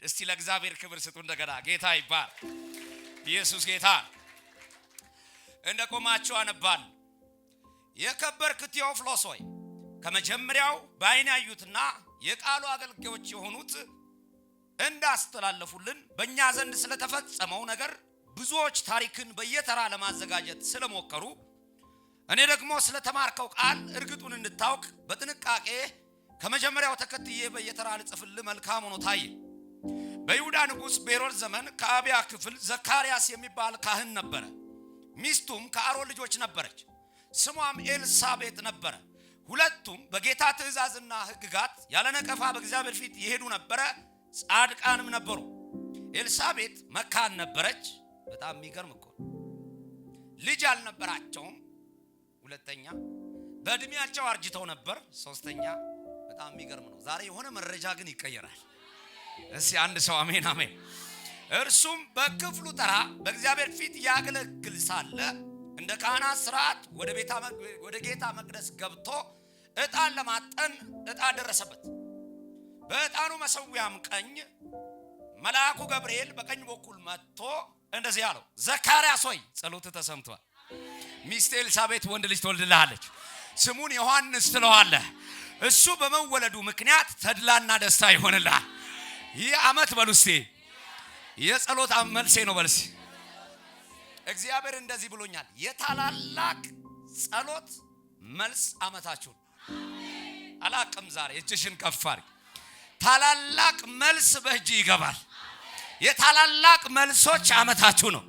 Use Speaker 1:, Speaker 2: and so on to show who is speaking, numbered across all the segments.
Speaker 1: እስቲ ለእግዚአብሔር ክብር ስጡ እንደገና። ጌታ ይባል። ኢየሱስ ጌታ። እንደቆማችሁ አነባል። የከበርክ ቴዎፍሎስ ሆይ ከመጀመሪያው በዓይን ያዩትና የቃሉ አገልጋዮች የሆኑት እንዳስተላለፉልን በእኛ ዘንድ ስለተፈጸመው ነገር ብዙዎች ታሪክን በየተራ ለማዘጋጀት ስለሞከሩ እኔ ደግሞ ስለተማርከው ቃል እርግጡን እንድታውቅ በጥንቃቄ ከመጀመሪያው ተከትዬ በየተራ ልጽፍልህ መልካም ሆኖ ታየ። በይሁዳ ንጉሥ በሄሮድስ ዘመን ከአብያ ክፍል ዘካርያስ የሚባል ካህን ነበረ። ሚስቱም ከአሮን ልጆች ነበረች፣ ስሟም ኤልሳቤጥ ነበረ። ሁለቱም በጌታ ትእዛዝና ሕግጋት ያለ ነቀፋ በእግዚአብሔር ፊት ይሄዱ ነበረ፣ ጻድቃንም ነበሩ። ኤልሳቤጥ መካን ነበረች። በጣም የሚገርም እኮ ልጅ አልነበራቸውም። ሁለተኛ በእድሜያቸው አርጅተው ነበር። ሶስተኛ በጣም የሚገርም ነው። ዛሬ የሆነ መረጃ ግን ይቀየራል። እስቲ አንድ ሰው አሜን አሜን። እርሱም በክፍሉ ተራ በእግዚአብሔር ፊት ያገለግል ሳለ እንደ ካህናት ሥርዓት ወደ ጌታ መቅደስ ገብቶ ዕጣን ለማጠን ዕጣ ደረሰበት። በዕጣኑ መሠዊያም ቀኝ መልአኩ ገብርኤል በቀኝ በኩል መጥቶ እንደዚህ አለው፣ ዘካርያስ ሆይ ጸሎት ተሰምቷል። ሚስት ኤልሳቤጥ ወንድ ልጅ ትወልድልሃለች፣ ስሙን ዮሐንስ ትለዋለህ። እሱ በመወለዱ ምክንያት ተድላና ደስታ ይሆንልሃል። ይህ ዓመት በሉስቲ የጸሎት መልሴ ነው በልሲ። እግዚአብሔር እንደዚህ ብሎኛል፣ የታላላቅ ጸሎት መልስ ዓመታችሁ አላቅም። ዛሬ እጅሽን ከፍ አድርጊ። ታላላቅ መልስ በእጅ ይገባል። የታላላቅ መልሶች ዓመታችሁ ነው።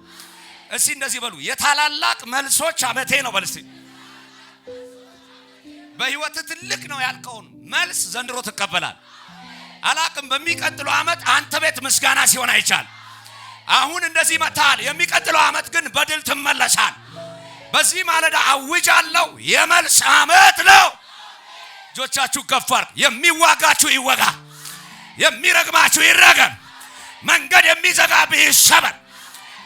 Speaker 1: እስቲ እንደዚህ በሉ፣ የታላላቅ መልሶች ዓመቴ ነው በልሲ። በህይወት ትልቅ ነው ያልከውን መልስ ዘንድሮ ትቀበላል። አላቅም በሚቀጥለው ዓመት አንተ ቤት ምስጋና ሲሆን አይቻል። አሁን እንደዚህ መታል፣ የሚቀጥለው ዓመት ግን በድል ትመለሳል። በዚህ ማለዳ አውጃለሁ፣ የመልስ ዓመት ነው። እጆቻችሁ ከፍ አድርጉ። የሚዋጋችሁ ይወጋ፣ የሚረግማችሁ ይረገም፣ መንገድ የሚዘጋብህ ይሰበር።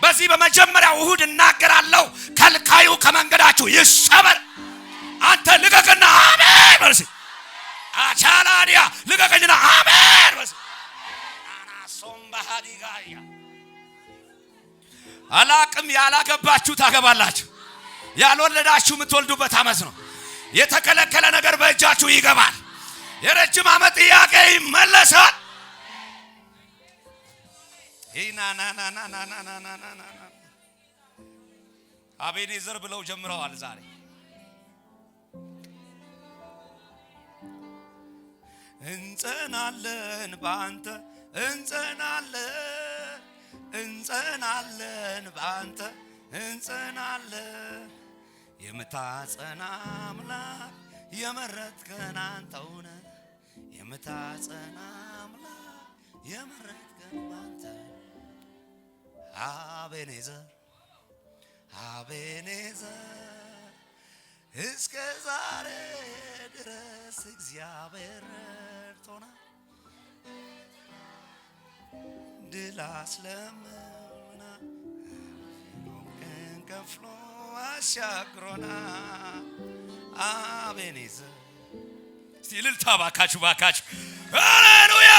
Speaker 1: በዚህ በመጀመሪያው እሁድ እናገራለሁ፣ ከልካዩ ከመንገዳችሁ ይሰበር። አንተ ልቀቅና አሜን በርሲ። አቻላዲያ ልቀቅና አሜን በርሲ። አናሶም ባህዲጋያ አላቅም። ያላገባችሁ ታገባላችሁ፣ ያልወለዳችሁ የምትወልዱበት ዓመት ነው። የተከለከለ ነገር በእጃችሁ ይገባል። የረጅም ዓመት ጥያቄ ይመለሳል። አቤኔዘር ብለው ጀምረዋል ዛሬ። እንጸናለን ባንተ እንጸናለን፣ እንጸናለን ባንተ እንጸናለን። የምታጸና አምላክ የመረጥከን አንተው ነህ። የምታጸና አምላክ የመረጥከን አንተ። አቤኔዘር አቤኔዘር እስከ ዛሬ ድረስ እግዚአብሔር ረድቶናል። ድል አስለምኖናል፣ ቀን ከፍሎ አሻግሮናል። አቤኔዘር እስቲ እልልታ ባካችሁ ባካችሁ። ሃሌሉያ።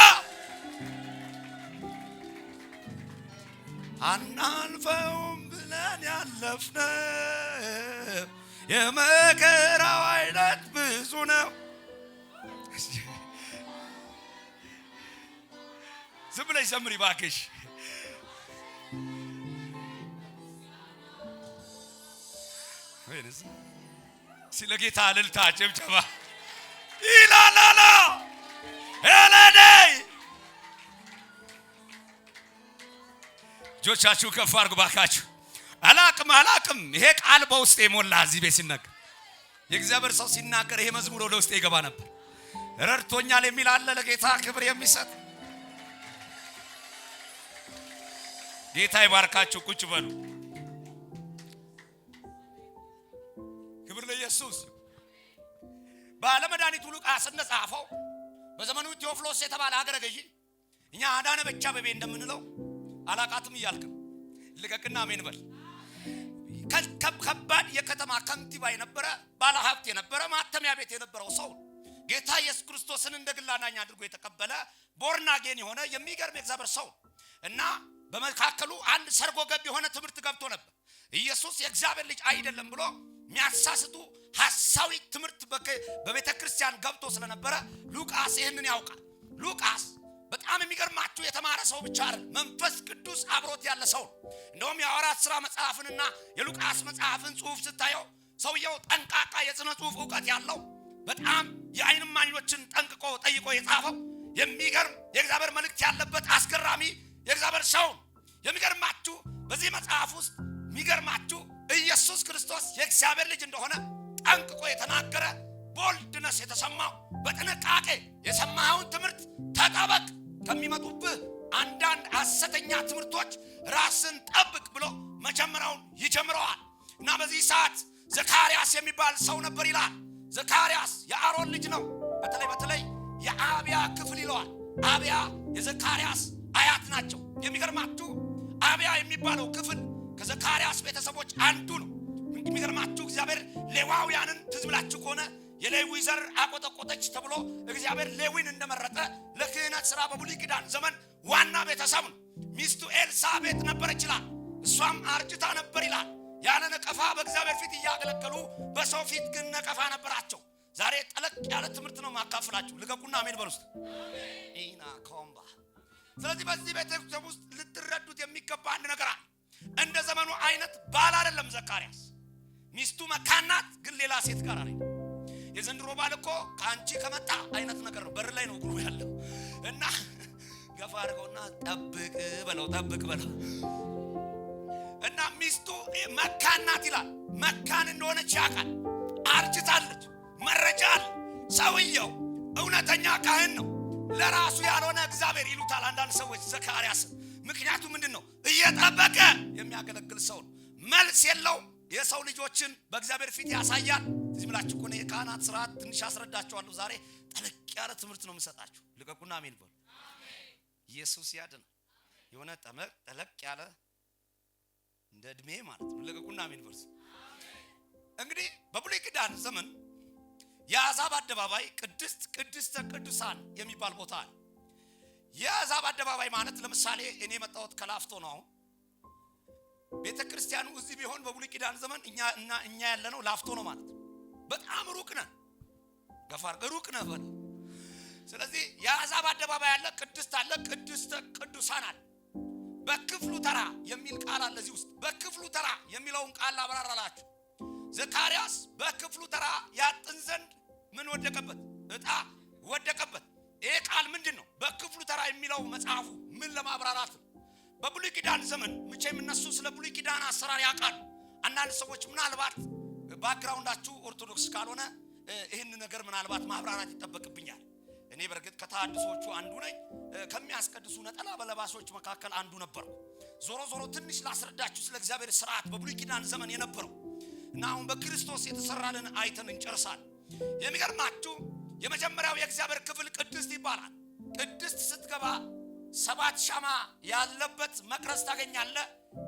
Speaker 1: አናልፈውም ብለን ያለፍነው የመከራው አይነት ብዙ ነው። ዝም ብለሽ ዘምሪ ባክሽ። ስለ ጌታ እልልታ ጭብጨባ ኢላላላ ኤለደይ እጆቻችሁ ከፍ አድርጉ ባካችሁ። አላቅም ይሄ ቃል በውስጤ ሞላ። እዚህ ቤት ሲናገር የእግዚአብሔር ሰው ሲናገር ይሄ መዝሙር ወደ ውስጤ ይገባ ነበር። ረድቶኛል የሚል አለ ለጌታ ክብር የሚሰጥ። ጌታ ይባርካችሁ። ቁጭ በሉ። ክብር ለኢየሱስ። ባለመድኃኒቱ ሉቃስ እንደጻፈው በዘመኑ ቴዎፍሎስ የተባለ ሀገረ ገዢ እኛ አዳነ ብቻ በቤ እንደምንለው አላቃትም እያልክ ልቀቅና አሜን በል። ከባድ የከተማ ከንቲባ የነበረ ባለ ሀብት የነበረ ማተሚያ ቤት የነበረው ሰው ጌታ ኢየሱስ ክርስቶስን እንደ ግል አዳኝ አድርጎ የተቀበለ ቦርን አጌን የሆነ የሚገርም የእግዚአብሔር ሰው እና በመካከሉ አንድ ሰርጎ ገብ የሆነ ትምህርት ገብቶ ነበር። ኢየሱስ የእግዚአብሔር ልጅ አይደለም ብሎ የሚያሳስቱ ሐሳዊ ትምህርት በቤተ ክርስቲያን ገብቶ ስለነበረ ሉቃስ ይህንን ያውቃል። ሉቃስ በጣም የሚገርማችሁ የተማረ ሰው ብቻ አይደል፣ መንፈስ ቅዱስ አብሮት ያለ ሰው። እንደውም የሐዋርያት ሥራ መጽሐፍንና የሉቃስ መጽሐፍን ጽሑፍ ስታየው ሰውየው ጠንቃቃ የሥነ ጽሑፍ ዕውቀት ያለው በጣም የዓይን እማኞችን ጠንቅቆ ጠይቆ የጻፈው የሚገርም የእግዚአብሔር መልእክት ያለበት አስገራሚ የእግዚአብሔር ሰው። የሚገርማችሁ በዚህ መጽሐፍ ውስጥ የሚገርማችሁ ኢየሱስ ክርስቶስ የእግዚአብሔር ልጅ እንደሆነ ጠንቅቆ የተናገረ ቦልድነስ የተሰማው በጥንቃቄ የሰማኸውን ትምህርት ተጠበቅ፣ ከሚመጡብህ አንዳንድ ሐሰተኛ ትምህርቶች ራስን ጠብቅ ብሎ መጀመሪያውን ይጀምረዋል። እና በዚህ ሰዓት ዘካርያስ የሚባል ሰው ነበር ይላል። ዘካርያስ የአሮን ልጅ ነው። በተለይ የአብያ ክፍል ይለዋል። አብያ የዘካርያስ አያት ናቸው። የሚገርማችሁ አብያ የሚባለው ክፍል ከዘካርያስ ቤተሰቦች አንዱ ነው። የሚገርማችሁ እግዚአብሔር ሌዋውያንን ትዝ ብላችሁ ከሆነ የሌዊ ዘር አቆጠቆጠች ተብሎ እግዚአብሔር ሌዊን እንደመረጠ ለክህነት ሥራ በብሉይ ኪዳን ዘመን ዋና ቤተሰብ ነው። ሚስቱ ኤልሳቤጥ ነበረች ይላል። እሷም አርጅታ ነበር ይላል። ያለ ነቀፋ በእግዚአብሔር ፊት እያገለገሉ በሰው ፊት ግን ነቀፋ ነበራቸው። ዛሬ ጠለቅ ያለ ትምህርት ነው ማካፈላችሁ። ልቀቁና አሜን በሉ። ኢና ኮምባ። ስለዚህ በዚህ ቤተሰብ ውስጥ ልትረዱት የሚገባ አንድ ነገር አለ። እንደ ዘመኑ አይነት ባል አይደለም ዘካርያስ። ሚስቱ መካናት ግን ሌላ ሴት ጋር አይደለም። የዘንድሮ ባል እኮ ከአንቺ ከመጣ አይነት ነገር ነው። በር ላይ ነው እግሩ ያለው እና ገፋ አድርገውና ጠብቅ በለው እና ሚስቱ መካናት ይላል። መካን እንደሆነች ያውቃል። አርጅታለች። መረጃ አለ። ሰውየው እውነተኛ ካህን ነው። ለራሱ ያልሆነ እግዚአብሔር ይሉታል አንዳንድ ሰዎች ዘካርያስ። ምክንያቱም ምንድነው? እየጠበቀ የሚያገለግል ሰው ነው። መልስ የለውም። የሰው ልጆችን በእግዚአብሔር ፊት ያሳያል። እዚህ ብላችሁ እኮ የካህናት ስርዓት ትንሽ አስረዳችኋለሁ። ዛሬ ጠለቅ ያለ ትምህርት ነው የምሰጣችሁ። ልቀቁና አሜን በሉ። ኢየሱስ ያድን። የሆነ ጠለቅ ያለ እንደ እድሜ ማለት ነው። ልቀቁና አሜን በሉ። እንግዲህ በብሉይ ኪዳን ዘመን የአሕዛብ አደባባይ ቅድስተ ቅዱሳን የሚባል ቦታ አለ። የአሕዛብ አደባባይ ማለት ለምሳሌ እኔ መጣሁት ከላፍቶ ነው። ቤተ ክርስቲያኑ እዚህ ቢሆን በብሉይ ኪዳን ዘመን እኛ ያለነው ላፍቶ ነው ማለት በጣም ሩቅ ነን። ገፋር ሩቅ ነህ በል። ስለዚህ የአሕዛብ አደባባይ አለ፣ ቅድስት አለ፣ ቅድስተ ቅዱሳን አለ። በክፍሉ ተራ የሚል ቃል አለ እዚህ ውስጥ። በክፍሉ ተራ የሚለውን ቃል አብራራላችሁ። ዘካርያስ በክፍሉ ተራ ያጥን ዘንድ ምን ወደቀበት? ዕጣ ወደቀበት። ይሄ ቃል ምንድነው? በክፍሉ ተራ የሚለው መጽሐፉ ምን ለማብራራት ነው? በብሉይ ኪዳን ዘመን መቼም እነሱ ስለ ብሉይ ኪዳን አሰራር ያውቃሉ። አንዳንድ ሰዎች ምናልባት ባክግራውንዳችሁ ኦርቶዶክስ ካልሆነ ይህን ነገር ምናልባት ማብራራት ይጠበቅብኛል። እኔ በርግጥ ከተሐድሶቹ አንዱ ነኝ። ከሚያስቀድሱ ነጠላ በለባሶች መካከል አንዱ ነበርኩ። ዞሮ ትንሽ ላስረዳችሁ ስለ እግዚአብሔር ሥርዓት በብሉይ ኪዳን ዘመን የነበረው እና አሁን በክርስቶስ የተሰራልን አይተን እንጨርሳለን። የሚገርማችሁ የመጀመሪያው የእግዚአብሔር ክፍል ቅድስት ይባላል። ቅድስት ስትገባ 7 ሻማ ያለበት መቅረዝ ታገኛለህ።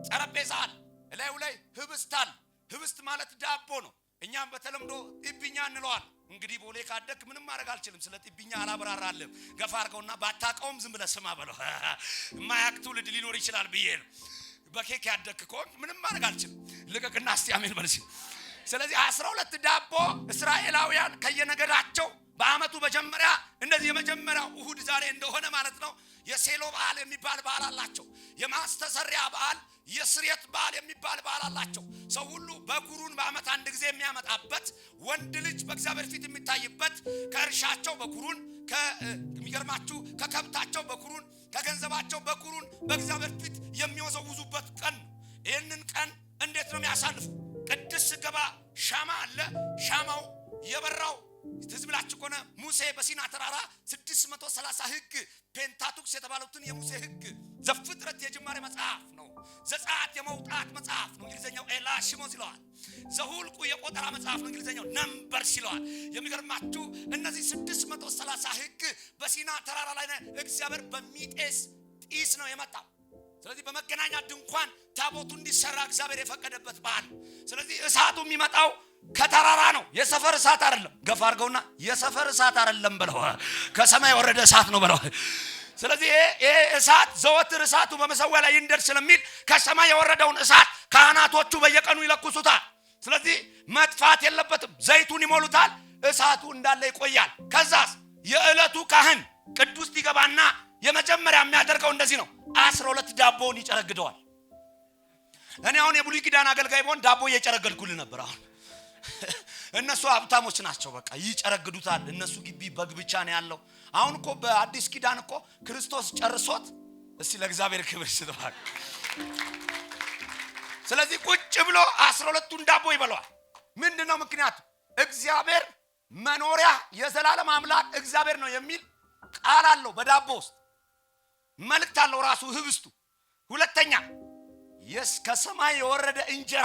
Speaker 1: ጠረጴዛ አለ፣ እላዩ ላይ ህብስት አለ። ህብስት ማለት ዳቦ ነው። እኛም በተለምዶ ጢብኛ እንለዋል። እንግዲህ ቦሌ ካደክ ምንም ማድረግ አልችልም። ስለ ጢብኛ አላብራራለሁ። ገፋ አድርገውና ባታውቀውም ዝም ብለህ ስማ በለው። የማያውቅ ትውልድ ሊኖር ይችላል ብዬ ነው። በኬክ ያደክ ከሆንክ ምንም ማድረግ አልችልም። ልቀቅና እስቲ አሜን በል። ስለዚህ 12 ዳቦ እስራኤላውያን ከየነገዳቸው በአመቱ መጀመሪያ እንደዚህ የመጀመሪያው እሁድ ዛሬ እንደሆነ ማለት ነው የሴሎ በዓል የሚባል በዓል አላቸው። የማስተሰሪያ በዓል፣ የስርየት በዓል የሚባል በዓል አላቸው። ሰው ሁሉ በኩሩን በአመት አንድ ጊዜ የሚያመጣበት፣ ወንድ ልጅ በእግዚአብሔር ፊት የሚታይበት፣ ከእርሻቸው በኩሩን ከሚገርማችሁ ከከብታቸው በኩሩን ከገንዘባቸው በኩሩን በእግዚአብሔር ፊት የሚወዘውዙበት ቀን። ይህንን ቀን እንዴት ነው የሚያሳልፉ? ቅድስት ገባ ሻማ አለ። ሻማው የበራው ትዝ ብላችሁ ከሆነ ሙሴ በሲና ተራራ 630 ህግ ፔንታቱክስ የተባሉትን የሙሴ ህግ ዘፍጥረት የጅማሬ መጽሐፍ ነው። ዘጸአት የመውጣት መጽሐፍ ነው፣ እንግሊዘኛው ኤላሽሞስ ይለዋል። ዘሁልቁ የቆጠራ መጽሐፍ ነው፣ እንግሊዘኛው ነምበርስ ይለዋል። የሚገርማችሁ እነዚህ 630 ህግ በሲና ተራራ ላይ እግዚአብሔር በሚጤስ ጢስ ነው የመጣው። ስለዚህ በመገናኛ ድንኳን ታቦቱ እንዲሰራ እግዚአብሔር የፈቀደበት በዓል። ስለዚህ እሳቱ የሚመጣው ከተራራ ነው። የሰፈር እሳት አይደለም። ገፋ አድርገውና የሰፈር እሳት አይደለም በለው፣ ከሰማይ የወረደ እሳት ነው በለው። ስለዚህ ይሄ እሳት ዘወትር እሳቱ በመሰዊያ ላይ ይንደድ ስለሚል ከሰማይ የወረደውን እሳት ካህናቶቹ በየቀኑ ይለኩሱታል። ስለዚህ መጥፋት የለበትም። ዘይቱን ይሞሉታል፣ እሳቱ እንዳለ ይቆያል። ከዛስ የዕለቱ ካህን ቅዱስ ይገባና የመጀመሪያ የሚያደርገው እንደዚህ ነው። 12 ዳቦውን ይጨረግደዋል። እኔ አሁን የብሉይ ኪዳን አገልጋይ ብሆን ዳቦ እየጨረገድኩልህ ነበር። አሁን እነሱ ሀብታሞች ናቸው፣ በቃ ይጨረግዱታል። እነሱ ግቢ በግ ብቻ ነው ያለው። አሁን እኮ በአዲስ ኪዳን እኮ ክርስቶስ ጨርሶት፣ እስቲ ለእግዚአብሔር ክብር ይስጥባል። ስለዚህ ቁጭ ብሎ 12ቱን ዳቦ ይበላዋል። ምንድነው ምክንያቱ? እግዚአብሔር መኖሪያ የዘላለም አምላክ እግዚአብሔር ነው የሚል ቃል አለው። በዳቦ ውስጥ መልእክት አለው ራሱ ህብስቱ። ሁለተኛ ከሰማይ የወረደ እንጀራ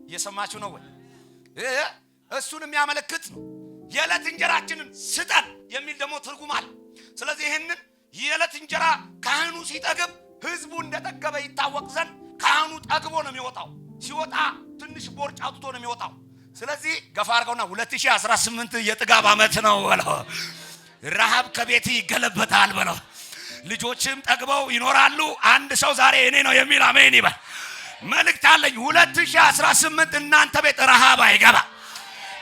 Speaker 1: እየሰማችሁ ነው ወይ? እሱን የሚያመለክት ነው። የዕለት እንጀራችንን ስጠን የሚል ደግሞ ትርጉም አለ። ስለዚህ ይህንን የዕለት እንጀራ ካህኑ ሲጠግብ ህዝቡ እንደጠገበ ይታወቅ ዘንድ ካህኑ ጠግቦ ነው የሚወጣው። ሲወጣ ትንሽ ቦርጭ አውጥቶ ነው የሚወጣው። ስለዚህ ገፋ አድርገውና 2018 የጥጋብ ዓመት ነው በለው። ረሃብ ከቤት ይገለበታል በለው። ልጆችም ጠግበው ይኖራሉ። አንድ ሰው ዛሬ እኔ ነው የሚል አሜን ይበል። መልእክት አለኝ። 2018 እናንተ ቤት ረሃብ አይገባ።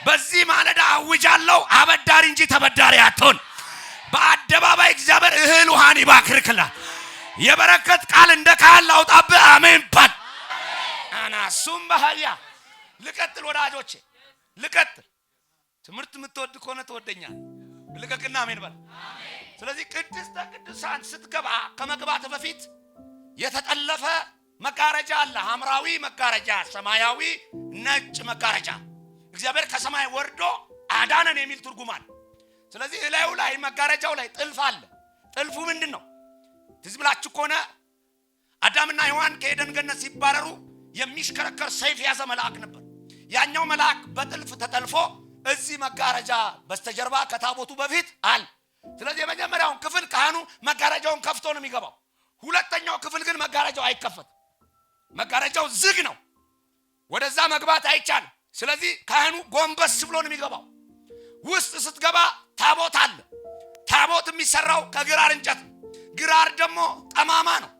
Speaker 1: በዚህ ማለዳ አውጃለሁ፣ አበዳሪ እንጂ ተበዳሪ አትሆን። በአደባባይ እግዚአብሔር እህል ውሃን ይባርክልሃል። የበረከት ቃል እንደ ካህን ላውጣብህ። አሜን ባል አናሱም ባህያ ልቀጥል። ወዳጆቼ ልቀጥል። ትምህርት የምትወድ ከሆነ ትወደኛል። ልቀቅና አሜን በል። ስለዚህ ቅድስተ ቅዱሳን ስትገባ ከመግባት በፊት የተጠለፈ መጋረጃ አለ። ሐምራዊ መጋረጃ፣ ሰማያዊ ነጭ መጋረጃ። እግዚአብሔር ከሰማይ ወርዶ አዳነን የሚል ትርጉም አለ። ስለዚህ እላዩ ላይ መጋረጃው ላይ ጥልፍ አለ። ጥልፉ ምንድን ነው? ትዝ ብላችሁ ከሆነ አዳምና ሔዋን ከኤደን ገነት ሲባረሩ የሚሽከረከር ሰይፍ ያዘ መልአክ ነበር። ያኛው መልአክ በጥልፍ ተጠልፎ እዚህ መጋረጃ በስተጀርባ ከታቦቱ በፊት አለ። ስለዚህ የመጀመሪያውን ክፍል ካህኑ መጋረጃውን ከፍቶ ነው የሚገባው። ሁለተኛው ክፍል ግን መጋረጃው አይከፈትም። መጋረጃው ዝግ ነው። ወደዛ መግባት አይቻልም። ስለዚህ ካህኑ ጎንበስ ብሎ ነው የሚገባው። ውስጥ ስትገባ ታቦት አለ። ታቦት የሚሰራው ከግራር እንጨት፣ ግራር ደግሞ ጠማማ ነው።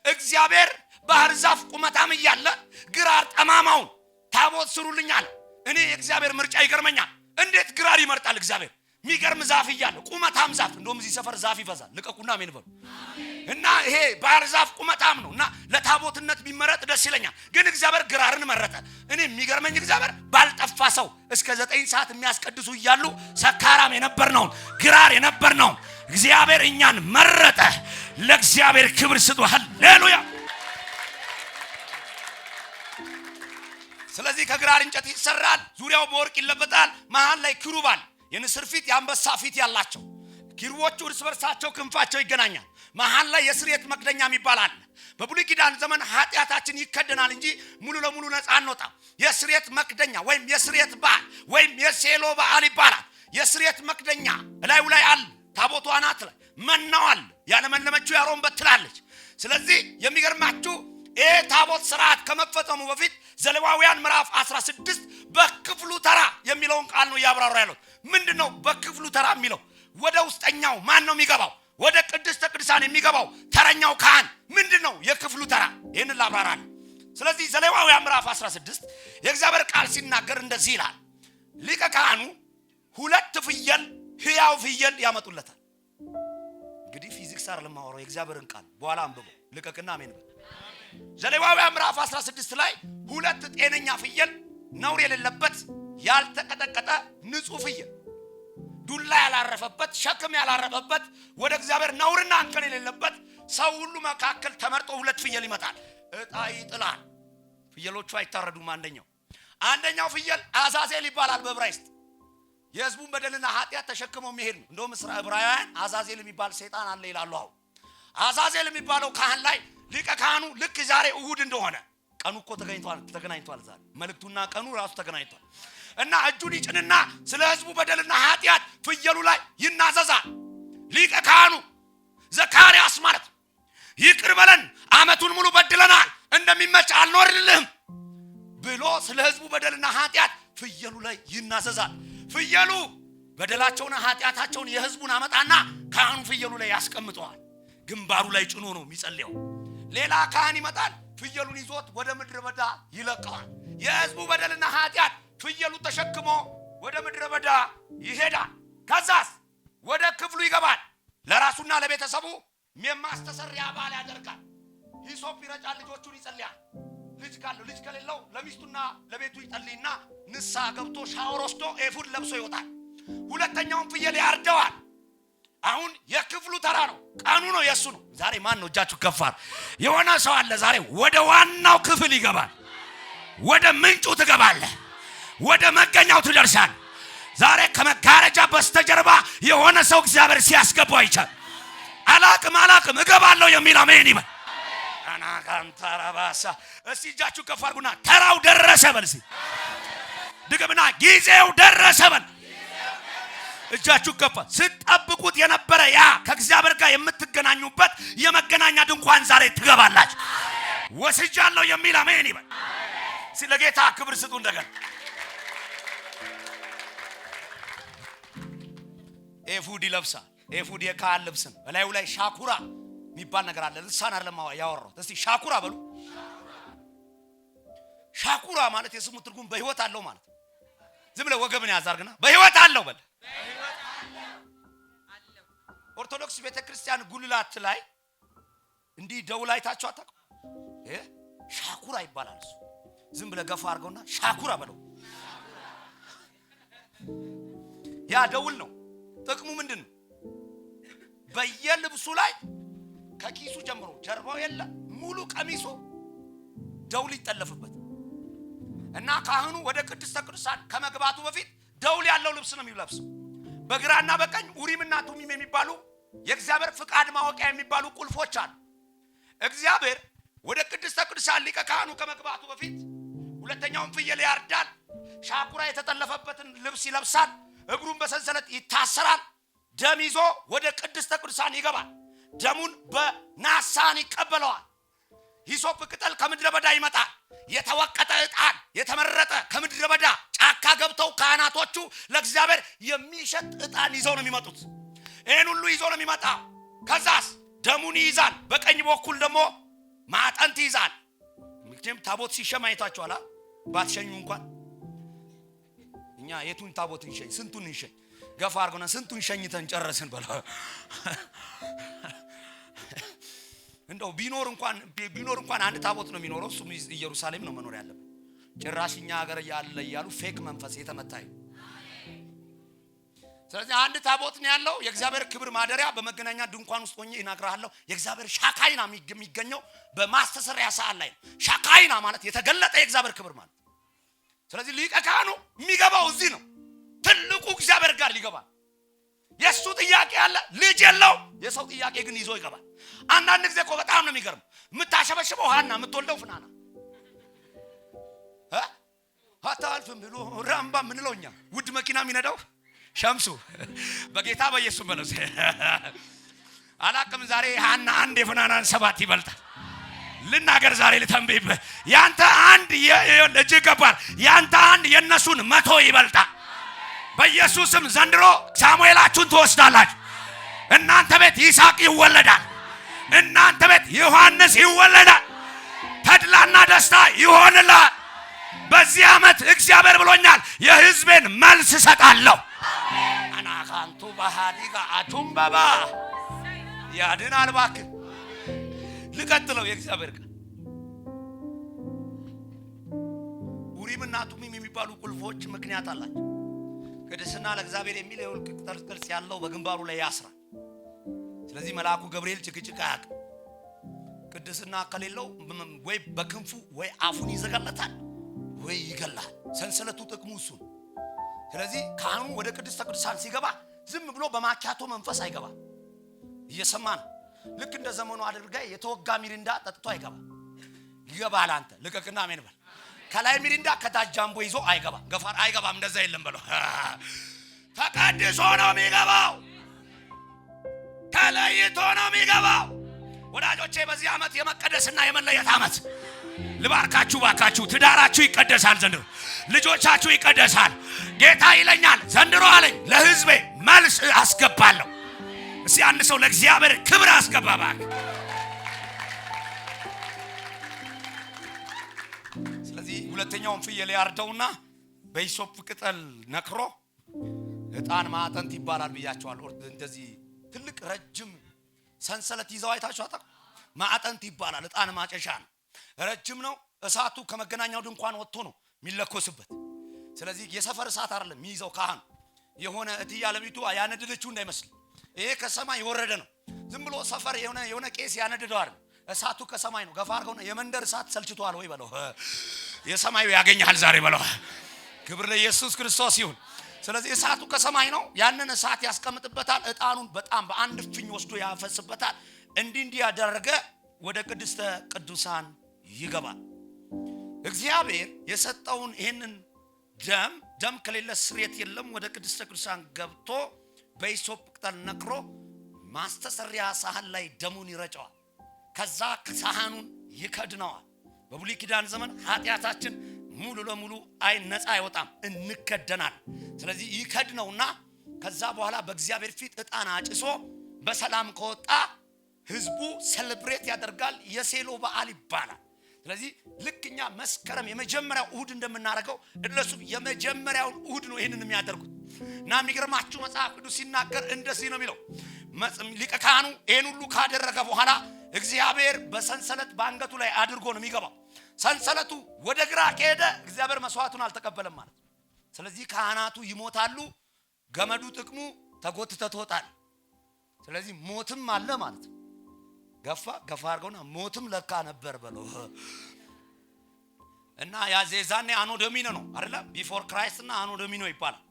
Speaker 1: እግዚአብሔር ባህር ዛፍ ቁመታም እያለ ግራር ጠማማውን ታቦት ስሩልኛል። እኔ የእግዚአብሔር ምርጫ ይገርመኛል። እንዴት ግራር ይመርጣል እግዚአብሔር? የሚገርም ዛፍ እያለ ቁመታም ዛፍ። እንደውም እዚህ ሰፈር ዛፍ ይበዛል። ልቀቁና አሜን በሉ። እና ይሄ ባህር ዛፍ ቁመታም ነው እና ለታቦትነት ቢመረጥ ደስ ይለኛል። ግን እግዚአብሔር ግራርን መረጠ። እኔ የሚገርመኝ እግዚአብሔር ባልጠፋ ሰው እስከ 9 ሰዓት የሚያስቀድሱ እያሉ ሰካራም የነበርነውን ግራር የነበርነውን እግዚአብሔር እኛን መረጠ። ለእግዚአብሔር ክብር ስጡ። ሃሌሉያ። ስለዚህ ከግራር እንጨት ይሰራል። ዙሪያው በወርቅ ይለበጣል። መሃል ላይ ኪሩባል፣ የንስር ፊት የአንበሳ ፊት ያላቸው ኪሩቦቹ እርስ በርሳቸው ክንፋቸው ይገናኛል። መሃል ላይ የስርየት መክደኛ የሚባል አለ። በብሉይ ኪዳን ዘመን ኃጢአታችን ይከደናል እንጂ ሙሉ ለሙሉ ነፃ አንወጣም። የስርየት መክደኛ ወይም የስርየት በዓል ወይም የሴሎ በዓል ይባላል። የስርየት መክደኛ እላዩ ላይ አለ። ታቦቱ አናት ላይ መናው አለ። ያለመለመችው ያሮን በትላለች። ስለዚህ የሚገርማችሁ ይሄ ታቦት ስርዓት ከመፈጸሙ በፊት ዘሌዋውያን ምዕራፍ 16 በክፍሉ ተራ የሚለውን ቃል ነው ያብራራ ያለው። ምንድነው በክፍሉ ተራ የሚለው? ወደ ውስጠኛው ማን ነው የሚገባው? ወደ ቅድስተ ቅዱሳን የሚገባው ተረኛው ካህን ምንድነው? የክፍሉ ተራ። ይሄንን ላብራራል። ስለዚህ ዘሌዋውያን ምዕራፍ 16 የእግዚአብሔር ቃል ሲናገር እንደዚህ ይላል። ሊቀ ካህኑ 2 ፍየል፣ ሕያው ፍየል ያመጡለታል። እንግዲህ ፊዚክስ አይደለም ማወራው፣ የእግዚአብሔርን ቃል በኋላ አንብቦ ልቀቅና አሜን በል። ዘሌዋውያን ምዕራፍ 16 ላይ 2 ጤነኛ ፍየል፣ ነውር የሌለበት ያልተቀጠቀጠ ንጹህ ፍየል፣ ዱላ ያላረፈበት፣ ሸክም ያላረፈበት፣ ወደ እግዚአብሔር ነውርና አንከን የሌለበት ሰው ሁሉ መካከል ተመርጦ 2 ፍየል ይመጣል። እጣ ይጥላል። ፍየሎቹ አይታረዱም። አንደኛው ፍየል አዛዜል ይባላል በዕብራይስጥ። የሕዝቡን በደልና ኃጢአት ተሸክመው የሚሄድ ነው። እንደውም ዕብራውያን አዛዜል የሚባል ሰይጣን አለ ይላሉ። አሁን አዛዜል የሚባለው ካህን ላይ ሊቀ ካህኑ ልክ ዛሬ እሁድ እንደሆነ ቀኑ እኮ ተገናኝቷል። ዛሬ መልእክቱና ቀኑ ራሱ ተገናኝቷል። እና እጁን ይጭንና ስለ ሕዝቡ በደልና ኃጢአት ፍየሉ ላይ ይናዘዛል። ሊቀ ካህኑ ዘካርያስ ማለት ይቅር በለን ዓመቱን ሙሉ በድለናል፣ እንደሚመች አልኖርልህም ብሎ ስለ ሕዝቡ በደልና ኃጢአት ፍየሉ ላይ ይናዘዛል። ፍየሉ በደላቸውና ኃጢአታቸውን የሕዝቡን አመጣና ካህኑ ፍየሉ ላይ ያስቀምጠዋል። ግንባሩ ላይ ጭኖ ነው የሚጸልየው። ሌላ ካህን ይመጣል፣ ፍየሉን ይዞት ወደ ምድረ በዳ ይለቀዋል። የሕዝቡ በደልና ኃጢአት ፍየሉ ተሸክሞ ወደ ምድረ በዳ ይሄዳል። ከዛስ ወደ ክፍሉ ይገባል። ለራሱና ለቤተሰቡ የማስተሰሪያ በዓል ያደርጋል። ሂሶጵ ይረጫል፣ ልጆቹን ይጸልያል። ልጅ ካለው ልጅ ከሌለው ለሚስቱና ለቤቱ ይጸልይና ንስሐ ገብቶ ሻወር ወስዶ ኤፉድ ለብሶ ይወጣል። ሁለተኛውን ፍየል ያርደዋል። አሁን የክፍሉ ተራ ነው፣ ቀኑ ነው፣ የሱ ነው። ዛሬ ማን ነው እጃችሁ ከፋር? የሆነ ሰው አለ ዛሬ ወደ ዋናው ክፍል ይገባል። ወደ ምንጩ ትገባለህ፣ ወደ መገኛው ትደርሳለህ። ዛሬ ከመጋረጃ በስተጀርባ የሆነ ሰው እግዚአብሔር ሲያስገባው አይቻል። አላቅም እገባለሁ የሚል አሜን ይበል። አና ካንታራባሳ እስቲ እጃችሁ ከፍ አድርጉና ተራው ደረሰ በል። እስቲ ድገምና ጊዜው ደረሰ በል። እጃችሁ ከፍ ስትጠብቁት የነበረ ያ ከእግዚአብሔር ጋር የምትገናኙበት የመገናኛ ድንኳን ዛሬ ትገባላችሁ። ወስጃለሁ የሚል አሜን ይበል። ስለ ጌታ ክብር ስጡ። እንደገና ኤፉድ ይለብሳል። ኤፉድ የካህን ልብስ ነው። በላዩ ላይ ሻኩራ የሚባል ነገር አለ። ልሳን አይደለም ያወራሁት። እስቲ ሻኩራ በሉ። ሻኩራ ማለት የስሙ ትርጉም በህይወት አለው ማለት። ዝም ብለህ ወገብን ያዛርግና በህይወት አለው በል። ኦርቶዶክስ ቤተክርስቲያን ጉልላት ላይ እንዲህ ደውል አይታችሁ አታውቁም? ሻኩራ ይባላል እሱ። ዝም ብለህ ገፋ አድርገውና ሻኩራ በለው። ያ ደውል ነው። ጥቅሙ ምንድነው? በየልብሱ ላይ ከኪሱ ጀምሮ ጀርባው የለ ሙሉ ቀሚሱ ደውል ይጠለፍበት እና ካህኑ ወደ ቅድስተ ቅዱሳን ከመግባቱ በፊት ደውል ያለው ልብስ ነው የሚለብሰው። በግራና በቀኝ ኡሪምና ቱሚም የሚባሉ የእግዚአብሔር ፍቃድ ማወቂያ የሚባሉ ቁልፎች አሉ። እግዚአብሔር ወደ ቅድስተ ቅዱሳን ሊቀ ካህኑ ከመግባቱ በፊት ሁለተኛውን ፍየል ያርዳል። ሻኩራ የተጠለፈበትን ልብስ ይለብሳል። እግሩን በሰንሰለት ይታሰራል። ደም ይዞ ወደ ቅድስተ ቅዱሳን ይገባል። ደሙን በናሳን ይቀበለዋል። ሂሶጵ ቅጠል ከምድረ በዳ ይመጣል። የተወቀጠ ዕጣን የተመረጠ ከምድረ በዳ ጫካ ገብተው ካህናቶቹ ለእግዚአብሔር የሚሸጥ ዕጣን ይዘው ነው የሚመጡት። ይሄን ሁሉ ይዞ ነው የሚመጣ። ከዛስ ደሙን ይይዛል። በቀኝ በኩል ደግሞ ማዕጠንት ይይዛል። ምክንያቱም ታቦት ሲሸማ አይታችኋል። ባትሸኙ እንኳን እኛ የቱን ታቦት እንሸኝ? ስንቱን እንሸኝ? ገፋ አድርገና ስንቱን ሸኝተን ጨረስን በላ። እንደው ቢኖር እንኳን አንድ ታቦት ነው የሚኖረው። እሱም ኢየሩሳሌም ነው መኖር ያለበት። ጭራሽኛ ሀገር ያለ ያሉ ፌክ መንፈስ የተመታዩ። ስለዚህ አንድ ታቦት ነው ያለው። የእግዚአብሔር ክብር ማደሪያ በመገናኛ ድንኳን ውስጥ ሆኜ ይናገራለሁ። የእግዚአብሔር ሻካይና የሚገኘው በማስተሰሪያ ሰዓት ላይ ነው። ሻካይና ማለት የተገለጠ የእግዚአብሔር ክብር ማለት። ስለዚህ ሊቀ ካህኑ የሚገባው እዚህ ነው። ትልቁ እግዚአብሔር ጋር ሊገባ። የሱ ጥያቄ አለ፣ ልጅ የለው። የሰው ጥያቄ ግን ይዞ ይገባል። አንዳንድ ጊዜ እኮ በጣም ነው የሚገርም። የምታሸበሽበው ሃና የምትወልደው ፍናና አታልፍም ብሎ ራምባ ምንለው እኛ ውድ መኪና የሚነዳው ሸምሱ በጌታ በኢየሱስ በለው። አላቅም ዛሬ ሃና አንድ የፍናናን 7 ይበልጣል። ልናገር ዛሬ ልተንብይብ። ያንተ አንድ ልጅ ገባር፣ ያንተ አንድ የነሱን 100 ይበልጣል። በኢየሱስም ዘንድሮ ሳሙኤላችሁን ትወስዳላችሁ። እናንተ ቤት ይስሐቅ ይወለዳል። እናንተ ቤት ዮሐንስ ይወለዳል። ተድላና ደስታ ይሆንላል። በዚህ ዓመት እግዚአብሔር ብሎኛል፣ የሕዝቤን መልስ እሰጣለሁ። አና ካንቱ ባሃዲጋ አቱምባባ ያድናል። እባክህ ልቀጥለው። የእግዚአብሔር ቃል ኡሪምና ቱሚም የሚባሉ ቁልፎች ምክንያት አላቸው። ቅድስና ለእግዚአብሔር የሚል የወርቅ ቅርጽ ያለው በግንባሩ ላይ ያስራል። ስለዚህ መልአኩ ገብርኤል ጭቅጭቅ አያውቅም። ቅድስና ከሌለው ወይ በክንፉ ወይ አፉን ይዘጋለታል ወይ ይገላል። ሰንሰለቱ ጥቅሙ እሱ ነው። ስለዚህ ካህኑ ወደ ቅድስተ ቅዱሳን ሲገባ ዝም ብሎ በማኪያቶ መንፈስ አይገባ። እየሰማ ነው። ልክ እንደ ዘመኑ አድርጋይ የተወጋ ሚሪንዳ ጠጥቶ አይገባ። ይገባል። አንተ ልቀቅና አሜን በል። ከላይ ሚሪንዳ ከታች ጃምቦ ይዞ አይገባ። ገፋር አይገባም። እንደዛ የለም በለው። ተቀድሶ ነው የሚገባው። ተለይቶ ነው የሚገባው። ወዳጆቼ በዚህ ዓመት የመቀደስና የመለየት ዓመት ልባርካችሁ ባካችሁ። ትዳራችሁ ይቀደሳል ዘንድሮ። ልጆቻችሁ ይቀደሳል። ጌታ ይለኛል ዘንድሮ አለኝ ለሕዝቤ መልስ አስገባለሁ። እስቲ አንድ ሰው ለእግዚአብሔር ክብር አስገባባክ። ስለዚህ ሁለተኛውን ፍየል ያርደውና በሂሶጵ ቅጠል ነክሮ ዕጣን ማዕጠንት ይባላል ብያቸዋለሁ። እንደዚህ ትልቅ ረጅም ሰንሰለት ይዘው አይታችሁ አጣ ማዕጠንት ይባላል። ዕጣን ማጨሻ ነው። ረጅም ነው። እሳቱ ከመገናኛው ድንኳን ወጥቶ ነው የሚለኮስበት። ስለዚህ የሰፈር እሳት አይደለም የሚይዘው ካህን የሆነ እትያ ለሚቱ ያነደደችው እንዳይመስል ይሄ ከሰማይ የወረደ ነው። ዝም ብሎ ሰፈር የሆነ ቄስ ያነደደው አይደል። እሳቱ ከሰማይ ነው። ገፋ አድርገው ነው። የመንደር እሳት ሰልችቷል ወይ በለው የሰማዩ ያገኛል ዛሬ በለው። ክብር ለኢየሱስ ክርስቶስ ይሁን። ስለዚህ እሳቱ ከሰማይ ነው። ያንን እሳት ያስቀምጥበታል። ዕጣኑን በጣም በአንድ ፍኝ ወስዶ ያፈስበታል። እንዲህ ያደረገ ወደ ቅድስተ ቅዱሳን ይገባል። እግዚአብሔር የሰጠውን ይሄንን ደም ከሌለ ስርየት የለም። ወደ ቅድስተ ቅዱሳን ገብቶ በሂሶጵ ቅጠል ነክሮ ማስተሰሪያ ሳህን ላይ ደሙን ይረጨዋል። ከዛ ሳህኑን ይከድነዋል። በብሉይ ኪዳን ዘመን ኃጢአታችን ሙሉ ለሙሉ ነፃ አይወጣም፣ እንከደናል። ስለዚህ ይከድነውና ከዛ በኋላ በእግዚአብሔር ፊት ዕጣን አጭሶ በሰላም ከወጣ ህዝቡ ሴሌብሬት ያደርጋል። የሴሎ በዓል ይባላል። ስለዚህ ልክኛ መስከረም የመጀመሪያው እሁድ እንደምናደርገው እነሱ የመጀመሪያውን እሁድ ነው ይሄንን የሚያደርጉት። እና የሚገርማችሁ መጽሐፍ ቅዱስ ሲናገር እንደዚህ ነው የሚለው። ሊቀ ካህኑ ይሄን ሁሉ ካደረገ በኋላ እግዚአብሔር በሰንሰለት ባንገቱ ላይ አድርጎ ነው የሚገባው። ሰንሰለቱ ወደ ግራ ከሄደ እግዚአብሔር መስዋዕቱን አልተቀበለም ማለት። ስለዚህ ካህናቱ ይሞታሉ። ገመዱ ጥቅሙ ተጎትተህ ትወጣለህ። ስለዚህ ሞትም አለ ማለት ነው። ገፋ አድርገውና ሞትም ለካ ነበር በለው እና ያዘዛኔ አኖ ዶሚኖ ነው አይደለ? ቢፎር ክራይስት እና አኖ ዶሚኖ ይባላል።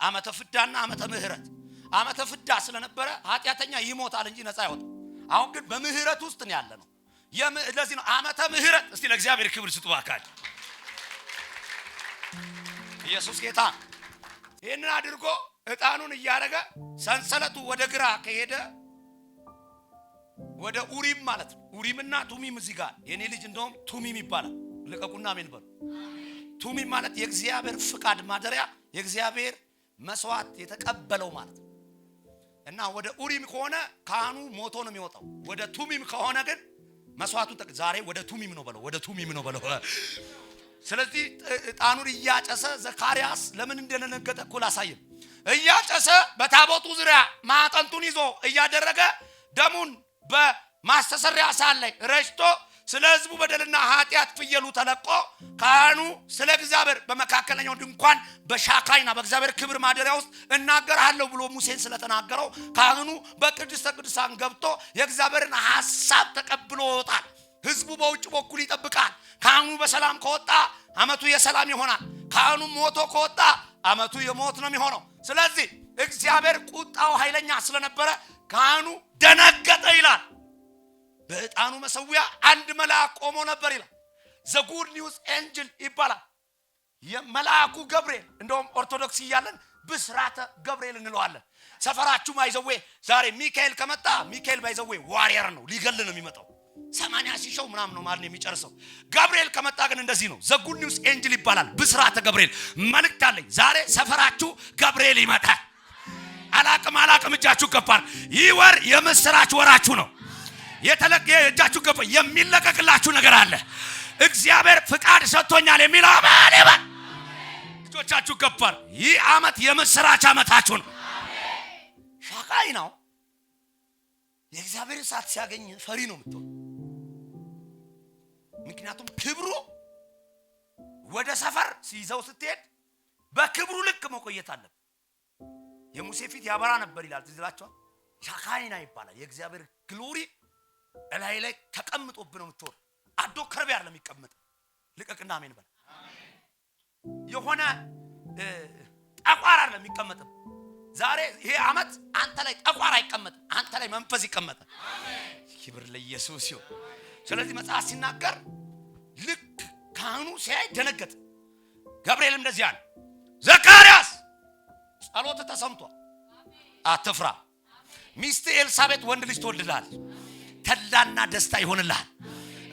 Speaker 1: ዓመተ ፍዳና ዓመተ ምህረት። ዓመተ ፍዳ ስለነበረ ኃጢአተኛ ይሞታል እንጂ ነፃ አይወጣም። አሁን ግን በምህረት ውስጥ ነው ያለ ነው። ለዚህ ነው ዓመተ ምህረት። እስቲ ለእግዚአብሔር ክብር ስጡ ባካችሁ። ኢየሱስ ጌታ። ይሄንን አድርጎ ዕጣኑን እያረገ ሰንሰለቱ ወደ ግራ ከሄደ ወደ ኡሪም ማለት ነው። ኡሪምና ቱሚም እዚህ ጋር የኔ ልጅ እንደውም ቱሚም ይባላል። ልቀቁና አሜን በሉ። ቱሚም ማለት የእግዚአብሔር ፍቃድ ማደሪያ፣ የእግዚአብሔር መስዋዕት የተቀበለው ማለት ነው። እና ወደ ኡሪም ከሆነ ካህኑ ሞቶ ነው የሚወጣው። ወደ ቱሚም ከሆነ ግን መስዋዕቱ ዛሬ ወደ ቱሚም ነው በለው፣ ወደ ቱሚም ነው በለው። ስለዚህ ዕጣኑን እያጨሰ ዘካርያስ ለምን እንደነገጠ እኮ ላሳየን። እያጨሰ በታቦቱ ዙሪያ ማዕጠንቱን ይዞ እያደረገ ደሙን በማስተሰሪያ ሳህን ላይ ረጭቶ ስለ ሕዝቡ በደልና ኃጢአት ፍየሉ ተለቆ ካህኑ ስለ እግዚአብሔር በመካከለኛው ድንኳን በሻካይና በእግዚአብሔር ክብር ማደሪያ ውስጥ እናገራለሁ ብሎ ሙሴን ስለተናገረው ካህኑ በቅድስተ ቅዱሳን ገብቶ የእግዚአብሔርን ሐሳብ ተቀብሎ ይወጣል። ሕዝቡ በውጭ በኩል ይጠብቃል። ካህኑ በሰላም ከወጣ ዓመቱ የሰላም ይሆናል። ካህኑ ሞቶ ከወጣ ዓመቱ የሞት ነው የሚሆነው። ስለዚህ እግዚአብሔር ቁጣው ኃይለኛ ስለነበረ ካህኑ ደነገጠ ይላል። በዕጣኑ መሰዊያ አንድ መልአክ ቆሞ ነበር ይላል። ዘ ጉድ ኒውስ ኤንጅል ይባላል። የመልአኩ ገብርኤል እንደውም ኦርቶዶክስ እያለን ብስራተ ገብርኤል እንለዋለን። ሰፈራችሁ ባይዘዌ ዛሬ ሚካኤል ከመጣ ሚካኤል ባይዘዌ ዋሪየር ነው፣ ሊገል ነው የሚመጣው። 80 ሺህ ምናምን ነው ማለት ነው የሚጨርሰው። ገብርኤል ከመጣ ግን እንደዚህ ነው። ዘ ጉድ ኒውስ ኤንጅል ይባላል። ብስራተ ገብርኤል መልእክት አለኝ። ዛሬ ሰፈራችሁ ገብርኤል ይመጣል። አላቅም እጃችሁ ገባር። ይህ ወር የምስራች ወራችሁ ነው። የተለቀ እጃችሁ ገባ የሚለቀቅላችሁ ነገር አለ። እግዚአብሔር ፍቃድ ሰጥቶኛል የሚል አማን ይበል። እጆቻችሁ ገባር። ይህ ዓመት የምስራች ዓመታችሁ ነው። ሻካይ ነው። የእግዚአብሔር እሳት ሲያገኝ ፈሪ ነው የምትሆን። ምክንያቱም ክብሩ ወደ ሰፈር ሲይዘው ስትሄድ በክብሩ ልክ መቆየት አለ። የሙሴ ፊት ያበራ ነበር ይላል። ትዝ ይላችኋል። ሻካይና ይባላል። የእግዚአብሔር ግሎሪ እላይ ላይ ተቀምጦብህ ነው የምትወር። አዶ ከርቤ አይደለም የሚቀመጥ። ልቀቅና አሜን በል። የሆነ ጠቋር አይደለም የሚቀመጥ። ዛሬ ይሄ ዓመት አንተ ላይ ጠቋር አይቀመጥም፣ አንተ ላይ መንፈስ ይቀመጣል። አሜን። ክብር ለኢየሱስ ይሁን። ስለዚህ መጽሐፍ ሲናገር ልክ ካህኑ ሲያይ ደነገጠ። ገብርኤልም እንደዚህ አለ፣ ዘካርያስ ጸሎት ተሰምቷል፣ አትፍራ። ሚስት ኤልሳቤጥ ወንድ ልጅ ትወልድልሃለች፣ ተድላና ደስታ ይሆንልሃል።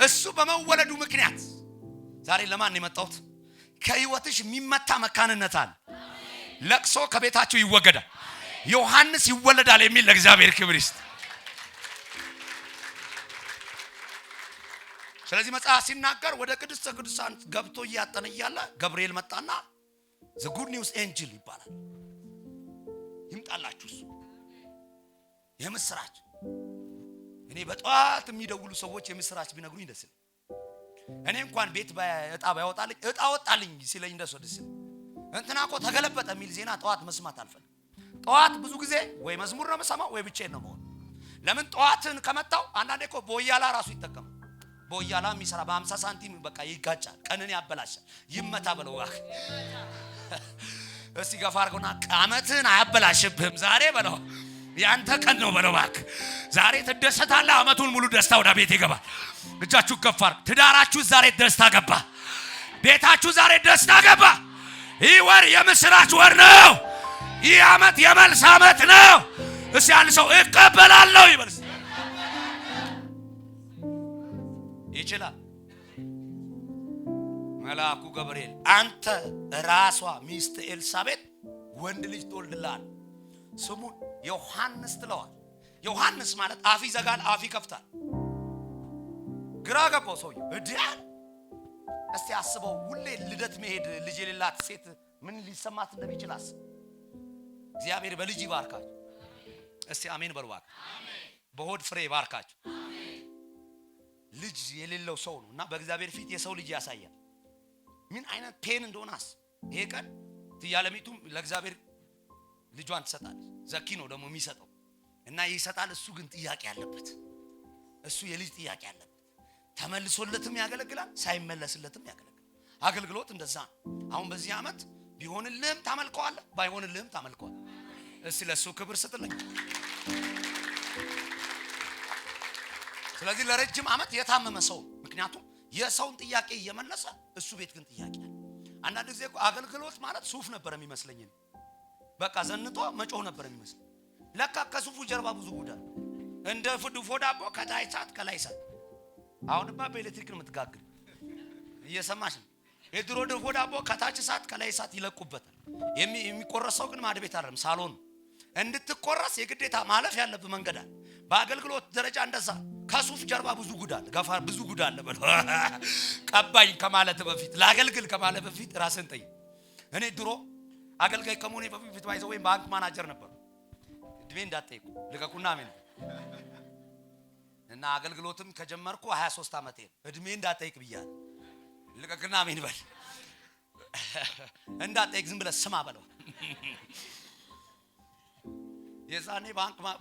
Speaker 1: እሱ በመወለዱ ምክንያት ዛሬ ለማን የመጣሁት? ከህይወትሽ የሚመታ መካንነት አለ። ለቅሶ ከቤታችሁ ይወገዳል። ዮሐንስ ይወለዳል የሚል ለእግዚአብሔር ክብር ይስጥ። ስለዚህ መጽሐፍ ሲናገር ወደ ቅድስተ ቅዱሳን ገብቶ እያጠነ እያለ ገብርኤል መጣና the good news angel ይባላል። ይምጣላችሁ እሱ የምስራች። እኔ በጧት የሚደውሉ ሰዎች የምስራች ቢነግሩኝ ደስ ይላል። እኔ እንኳን ቤት በእጣ ባይወጣልኝ እጣ ወጣልኝ ሲለኝ ደስ ይላል። እንትና እኮ ተገለበጠ የሚል ዜና ጧት መስማት አልፈልግም። ጧት ብዙ ጊዜ ወይ መዝሙር ነው የምሰማው ወይ ብቻዬን ነው የምሆነው። ለምን ጧትን ከመጣው አንዳንዴ እኮ ቦያላ ራሱ ይጠቀም። ቦያላ የሚሰራ በ50 ሳንቲም በቃ ይጋጫል፣ ቀንን ያበላሻል። ይመታ በለው ዋክ እስቲ ገፋ አድርገውና ዓመትን አያበላሽብህም ዛሬ በለው። ያንተ ቀን ነው በለው ዋክ። ዛሬ ትደሰታለህ። ዓመቱን ሙሉ ደስታ ወደ ቤት ይገባል። እጃችሁ ገፋር። ትዳራችሁ ዛሬ ደስታ ገባ። ቤታችሁ ዛሬ ደስታ ገባ። ይህ ወር የምስራች ወር ነው። ይህ ዓመት የመልስ ዓመት ነው። እስቲ አንድ ሰው እቀበላለሁ ይበል። ይችላል። መልአኩ ገብርኤል አንተ ራሷ ሚስት ኤልሳቤጥ ወንድ ልጅ ትወልድልሃል፣ ስሙን ዮሐንስ ትለዋል። ዮሐንስ ማለት አፍ ይዘጋል አፍ ይከፍታል። ግራ ገባው ሰውዬው። እዲያን እስቲ አስበው። ሁሌ ልደት መሄድ ልጅ የሌላት ሴት ምን ሊሰማት እንደሚችል አስብ። እግዚአብሔር በልጅ ይባርካችሁ። እስቲ አሜን በሉ እባክህ። በሆድ ፍሬ ይባርካችሁ። ልጅ የሌለው ሰው ነውና በእግዚአብሔር ፊት የሰው ልጅ ያሳያል ምን አይነት ፔን እንደሆነስ። ይሄ ቀን ትያለሚቱም ለእግዚአብሔር ልጇን ትሰጣለች። ዘኪ ነው ደግሞ የሚሰጠው እና ይሰጣል። እሱ ግን ጥያቄ ያለበት፣ እሱ የልጅ ጥያቄ ያለበት። ተመልሶለትም ያገለግላል፣ ሳይመለስለትም ያገለግላል። አገልግሎት እንደዛ ነው። አሁን በዚህ ዓመት ቢሆንልህም ታመልከዋለህ፣ ባይሆንልህም ታመልከዋለህ። እስቲ ለሱ ክብር ስጥልኝ። ስለዚህ ለረጅም ዓመት የታመመ ሰው፣ ምክንያቱም የሰውን ጥያቄ እየመለሰ እሱ ቤት ግን ጥያቄ አለ። አንዳንድ ጊዜ አገልግሎት ማለት ሱፍ ነበር የሚመስለኝ። በቃ ዘንጦ መጮህ ነበር የሚመስለኝ። ለካ ከሱፉ ጀርባ ብዙ ጉዳይ እንደ ድፎ ዳቦ ከታይ ሳት ከላይ ሳት። አሁንማ በኤሌክትሪክ ነው የምትጋግር። እየሰማሽ ነው? የድሮ ድፎ ዳቦ ከታች ሳት ከላይ ሳት ይለቁበታል። የሚቆረሰው ግን ማድ ቤት አይደለም ሳሎን። እንድትቆረስ የግዴታ ማለፍ ያለበት መንገድ አለ። በአገልግሎት ደረጃ እንደዛ ከሱፍ ጀርባ ብዙ ጉዳይ ገፋ ብዙ ጉዳይ አለ። ቀባኝ ከማለት በፊት ላገልግል ከማለት በፊት ራስን ጠይቅ። እኔ ድሮ አገልጋይ ከመሆኔ በፊት ባይዘው ወይ ባንክ ማናጀር ነበር። እድሜ እንዳትጠይቁ ልቀቁና አሜን። እና አገልግሎትም ከጀመርኩ 23 ዓመቴ እድሜ እንዳትጠይቅ ብያለሁ። ልቀቁና አሜን በል። እንዳትጠይቅ ዝም ብለህ ስማ በለው። የዛኔ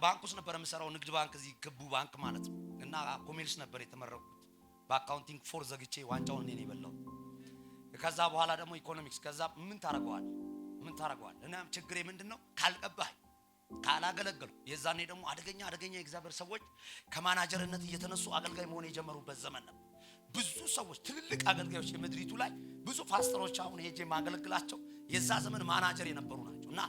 Speaker 1: ባንክ ውስጥ ነበር የምሰራው፣ ንግድ ባንክ፣ እዚህ ክቡ ባንክ ማለት ነው። እና ኮሜርስ ነበር የተመረኩት። በአካውንቲንግ ፎር ዘግቼ ዋንጫውን እኔ ነኝ የበላው። ከዛ በኋላ ደግሞ ኢኮኖሚክስ። ከዛ ምን ታረጋዋል? እና ችግሬ ምንድነው? ካልቀባህ ካላገለገሉ። የዛኔ ደግሞ አደገኛ የእግዚአብሔር ሰዎች ከማናጀርነት እየተነሱ አገልጋይ መሆን የጀመሩበት ዘመን ነበር። ብዙ ሰዎች ትልልቅ አገልጋዮች የምድሪቱ ላይ ብዙ ፓስተሮች አሁን ሄጄ ማገለግላቸው የዛ ዘመን ማናጀር የነበሩ ናቸው። እና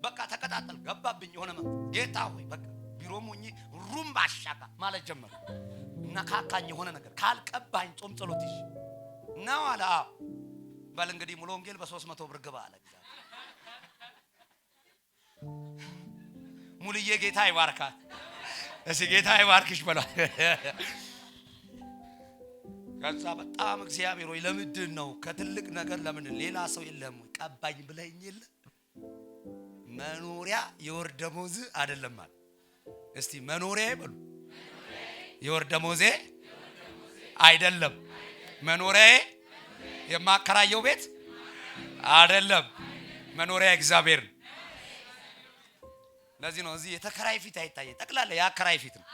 Speaker 1: በቃ ተከታተል ገባብኝ የሆነ ጌታ ሆይ በቃ ቢሮም ሆኜ ሩም ባሻካ ማለት ጀመረ። እና ካካኝ የሆነ ነገር ካልቀባኝ ጾም ጸሎት ይሽ ነው አለ። በል እንግዲህ ሙሉ ወንጌል በ300 ብር ግባ አለ። ሙሉዬ ጌታ ይባርካት። እሺ ጌታ ይባርክሽ በላ። ከዛ በጣም እግዚአብሔር ሆይ ለምንድን ነው ከትልቅ ነገር ለምን ሌላ ሰው የለም ቀባኝ ብለኝ የለ መኖሪያ የወር ደሞዝ አይደለም ማለት። እስቲ መኖሪያ በሉ። የወር ደሞዜ አይደለም። መኖሪያ የማከራየው ቤት አይደለም። መኖሪያ እግዚአብሔር። ለዚህ ነው እዚህ የተከራይ ፊት አይታየ፣ ጠቅላላ ያከራይ ፊት ነው።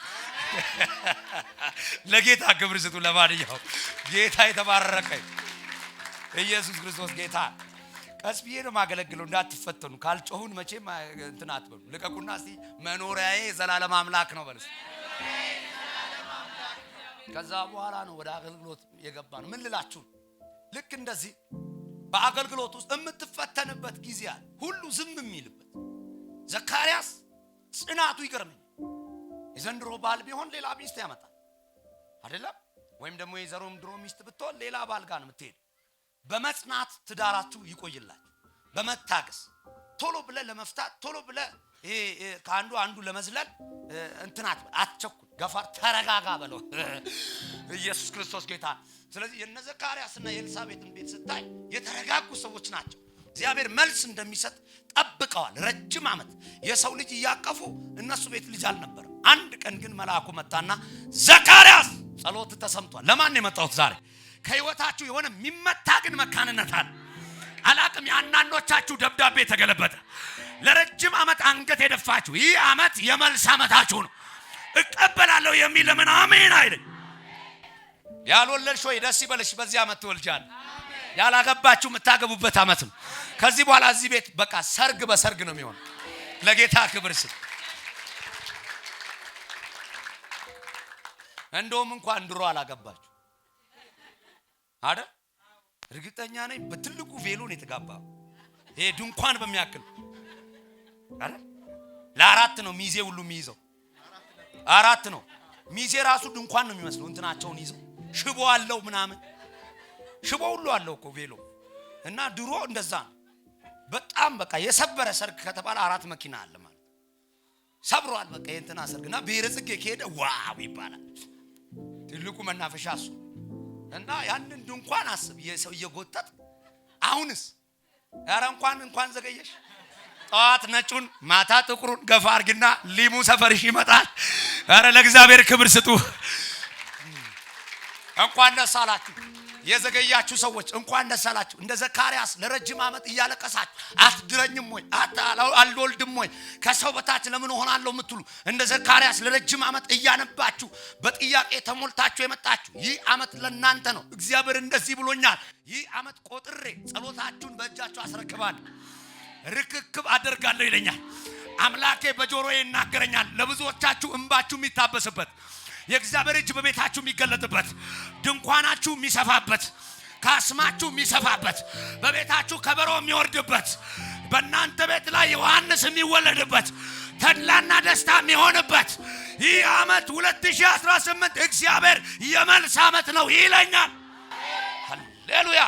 Speaker 1: ለጌታ ክብር ስጡ። ለማንኛው ጌታ የተባረከ ኢየሱስ ክርስቶስ ጌታ። ቀስ ብዬ ነው ማገለግለው፣ እንዳትፈተኑ። ካልጮሁን መቼም እንትን አትበሉ። ልቀቁና እስቲ መኖሪያዬ ዘላለም አምላክ ነው በሉ። ከዛ በኋላ ነው ወደ አገልግሎት የገባን። ምን ልላችሁ፣ ልክ እንደዚህ በአገልግሎት ውስጥ የምትፈተንበት ጊዜ አለ፣ ሁሉ ዝም የሚልበት። ዘካርያስ ጽናቱ ይገርመኝ። የዘንድሮ ባል ቢሆን ሌላ ሚስት ያመጣል። አይደለም? ወይም ደግሞ የዘሮም ድሮ ሚስት ብትሆን ሌላ ባል ጋር ነው የምትሄድ። በመጽናት ትዳራችሁ ይቆይላችሁ። በመታገስ ቶሎ ብለ ለመፍታት ቶሎ ብለ ከአንዱ አንዱ ለመዝለል እንትናት አትቸኩል። ገፋር ተረጋጋ በለው። ኢየሱስ ክርስቶስ ጌታ። ስለዚህ የነ ዘካርያስና የኤልሳቤጥን ቤት ስታይ የተረጋጉ ሰዎች ናቸው። እግዚአብሔር መልስ እንደሚሰጥ ጠብቀዋል ረጅም ዓመት። የሰው ልጅ ያቀፉ እነሱ ቤት ልጅ አልነበረም። አንድ ቀን ግን መልአኩ መጣና ዘካርያስ ጸሎት ተሰምቷል። ለማን የመጣሁት ዛሬ? ከህይወታችሁ የሆነ የሚመታ ግን መካንነት አለ። አላቅም ያናኖቻችሁ ደብዳቤ ተገለበጠ። ለረጅም ዓመት አንገት የደፋችሁ ይህ ዓመት የመልስ ዓመታችሁ ነው። እቀበላለሁ የሚል ለምን አሜን አይደል? ያልወለድሽ ወይ ደስ ይበልሽ፣ በዚህ ዓመት ትወልጃለሽ። ያላገባችሁ የምታገቡበት ዓመት ነው። ከዚህ በኋላ እዚህ ቤት በቃ ሰርግ በሰርግ ነው የሚሆነው። ለጌታ ክብር ስጥ። እንደውም እንኳን ድሮ አላገባችሁ አይደል? እርግጠኛ ነኝ በትልቁ ቬሎ ነው የተጋባው። ይሄ ድንኳን በሚያክል አይደል? ለአራት ነው ሚዜ ሁሉ የሚይዘው። አራት ነው ሚዜ ራሱ ድንኳን ነው የሚመስለው። እንትናቸውን ይዘው ሽቦ አለው ምናምን ሽቦ ሁሉ አለው እኮ ቬሎ። እና ድሮ እንደዛ ነው። በጣም በቃ የሰበረ ሰርግ ከተባለ 4 መኪና አለ ማለት ሰብሯል። በቃ የእንትና ሰርግና ብሔረ ጽጌ ከሄደ ዋው ይባላል። ትልቁ መናፈሻ እሱ። እና ያንን ድንኳን አስብ የሰው እየጎተት። አሁንስ ኧረ እንኳን ዘገየሽ። ጠዋት ነጩን ማታ ጥቁሩን ገፋ አርግና ሊሙ ሰፈርሽ ይመጣል። ኧረ ለእግዚአብሔር ክብር ስጡ። እንኳን ደስ አላችሁ የዘገያችሁ ሰዎች፣ እንኳን ደስ አላችሁ። እንደ ዘካርያስ ለረጅም ዓመት እያለቀሳችሁ አትድረኝም ወይ አልወልድም ወይ ከሰው በታች ለምን ሆናለሁ የምትሉ እንደ ዘካርያስ ለረጅም ዓመት እያነባችሁ በጥያቄ ተሞልታችሁ የመጣችሁ ይህ ዓመት ለእናንተ ነው። እግዚአብሔር እንደዚህ ብሎኛል። ይህ ዓመት ቆጥሬ ጸሎታችሁን በእጃችሁ አስረክባለሁ፣ ርክክብ አደርጋለሁ ይለኛል አምላኬ። በጆሮዬ ይናገረኛል። ለብዙዎቻችሁ እንባችሁ የሚታበስበት የእግዚአብሔር እጅ በቤታችሁ የሚገለጥበት፣ ድንኳናችሁ የሚሰፋበት፣ ካስማችሁ የሚሰፋበት፣ በቤታችሁ ከበሮ የሚወርድበት፣ በእናንተ ቤት ላይ ዮሐንስ የሚወለድበት፣ ተድላና ደስታ የሚሆንበት ይህ ዓመት 2018 እግዚአብሔር የመልስ ዓመት ነው ይለኛል። ሃሌሉያ።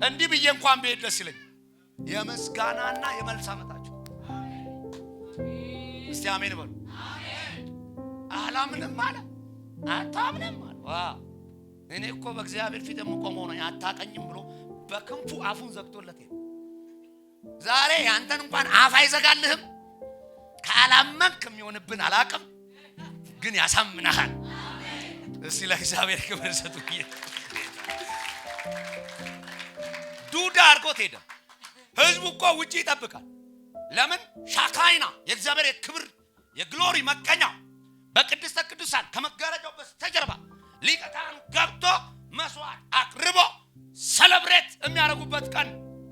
Speaker 1: እንዲህ ብዬ እንኳን ብሄድ ደስ ይለኛል። የምስጋናና የመልስ ዓመታችሁ። እስቲ አሜን በሉ። አላምንም ማለት አታምንም ማለት ዋው። እኔ እኮ በእግዚአብሔር ፊት የምቆመው ነኝ አታቀኝም ብሎ በክንፉ አፉን ዘግቶለት ይሄ ዛሬ ያንተን እንኳን አፍ አይዘጋልህም። ካላመንክ የሚሆንብን አላቅም፣ ግን ያሳምናል። እስቲ ለእግዚአብሔር ክብር ስጡ። ዱዳ አድርጎት ሄደ። ህዝቡ እኮ ውጪ ይጠብቃል። ለምን? ሻካይና የእግዚአብሔር የክብር የግሎሪ መቀኛ በቅድስተ ቅዱሳን ከመጋረጃው በስተጀርባ ሊቀ ካህኑ ገብቶ መስዋዕት አቅርቦ ሰለብሬት የሚያደርጉበት ቀን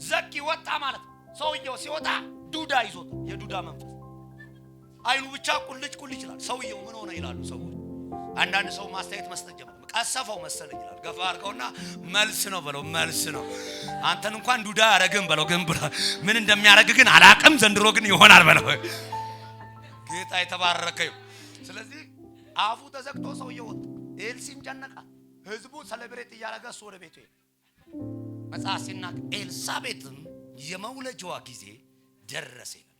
Speaker 1: ዘኪ ወጣ ማለት ነው። ሰውየው ሲወጣ ዱዳ ይዞት የዱዳ መንፈስ አይኑ ብቻ ቁልጭ ይላል። ሰውየው ምን ሆነ ይላሉ ሰዎች። አንዳንድ ሰው ማስተያየት መስጠት ጀመረ። ቀሰፈው መሰለኝ ይላል። ገፋ አድርገውና መልስ ነው በለው፣ መልስ ነው። አንተን እንኳን ዱዳ ያረግም በለው፣ ግን ብለ ምን እንደሚያረግ ግን አላቅም፣ ዘንድሮ ግን ይሆናል በለው። ጌታ የተባረከ ይሁን። ስለዚህ አፉ ተዘግቶ ሰውየው ወጣ። ኤልሲም ጨነቃ። ህዝቡ ሰለብሬት እያደረገ እሱ ወደ ቤቱ ሄደ። መጽሐፍ ሲናገር ኤልሳቤጥም የመውለጃዋ ጊዜ ደረሰ ይላል።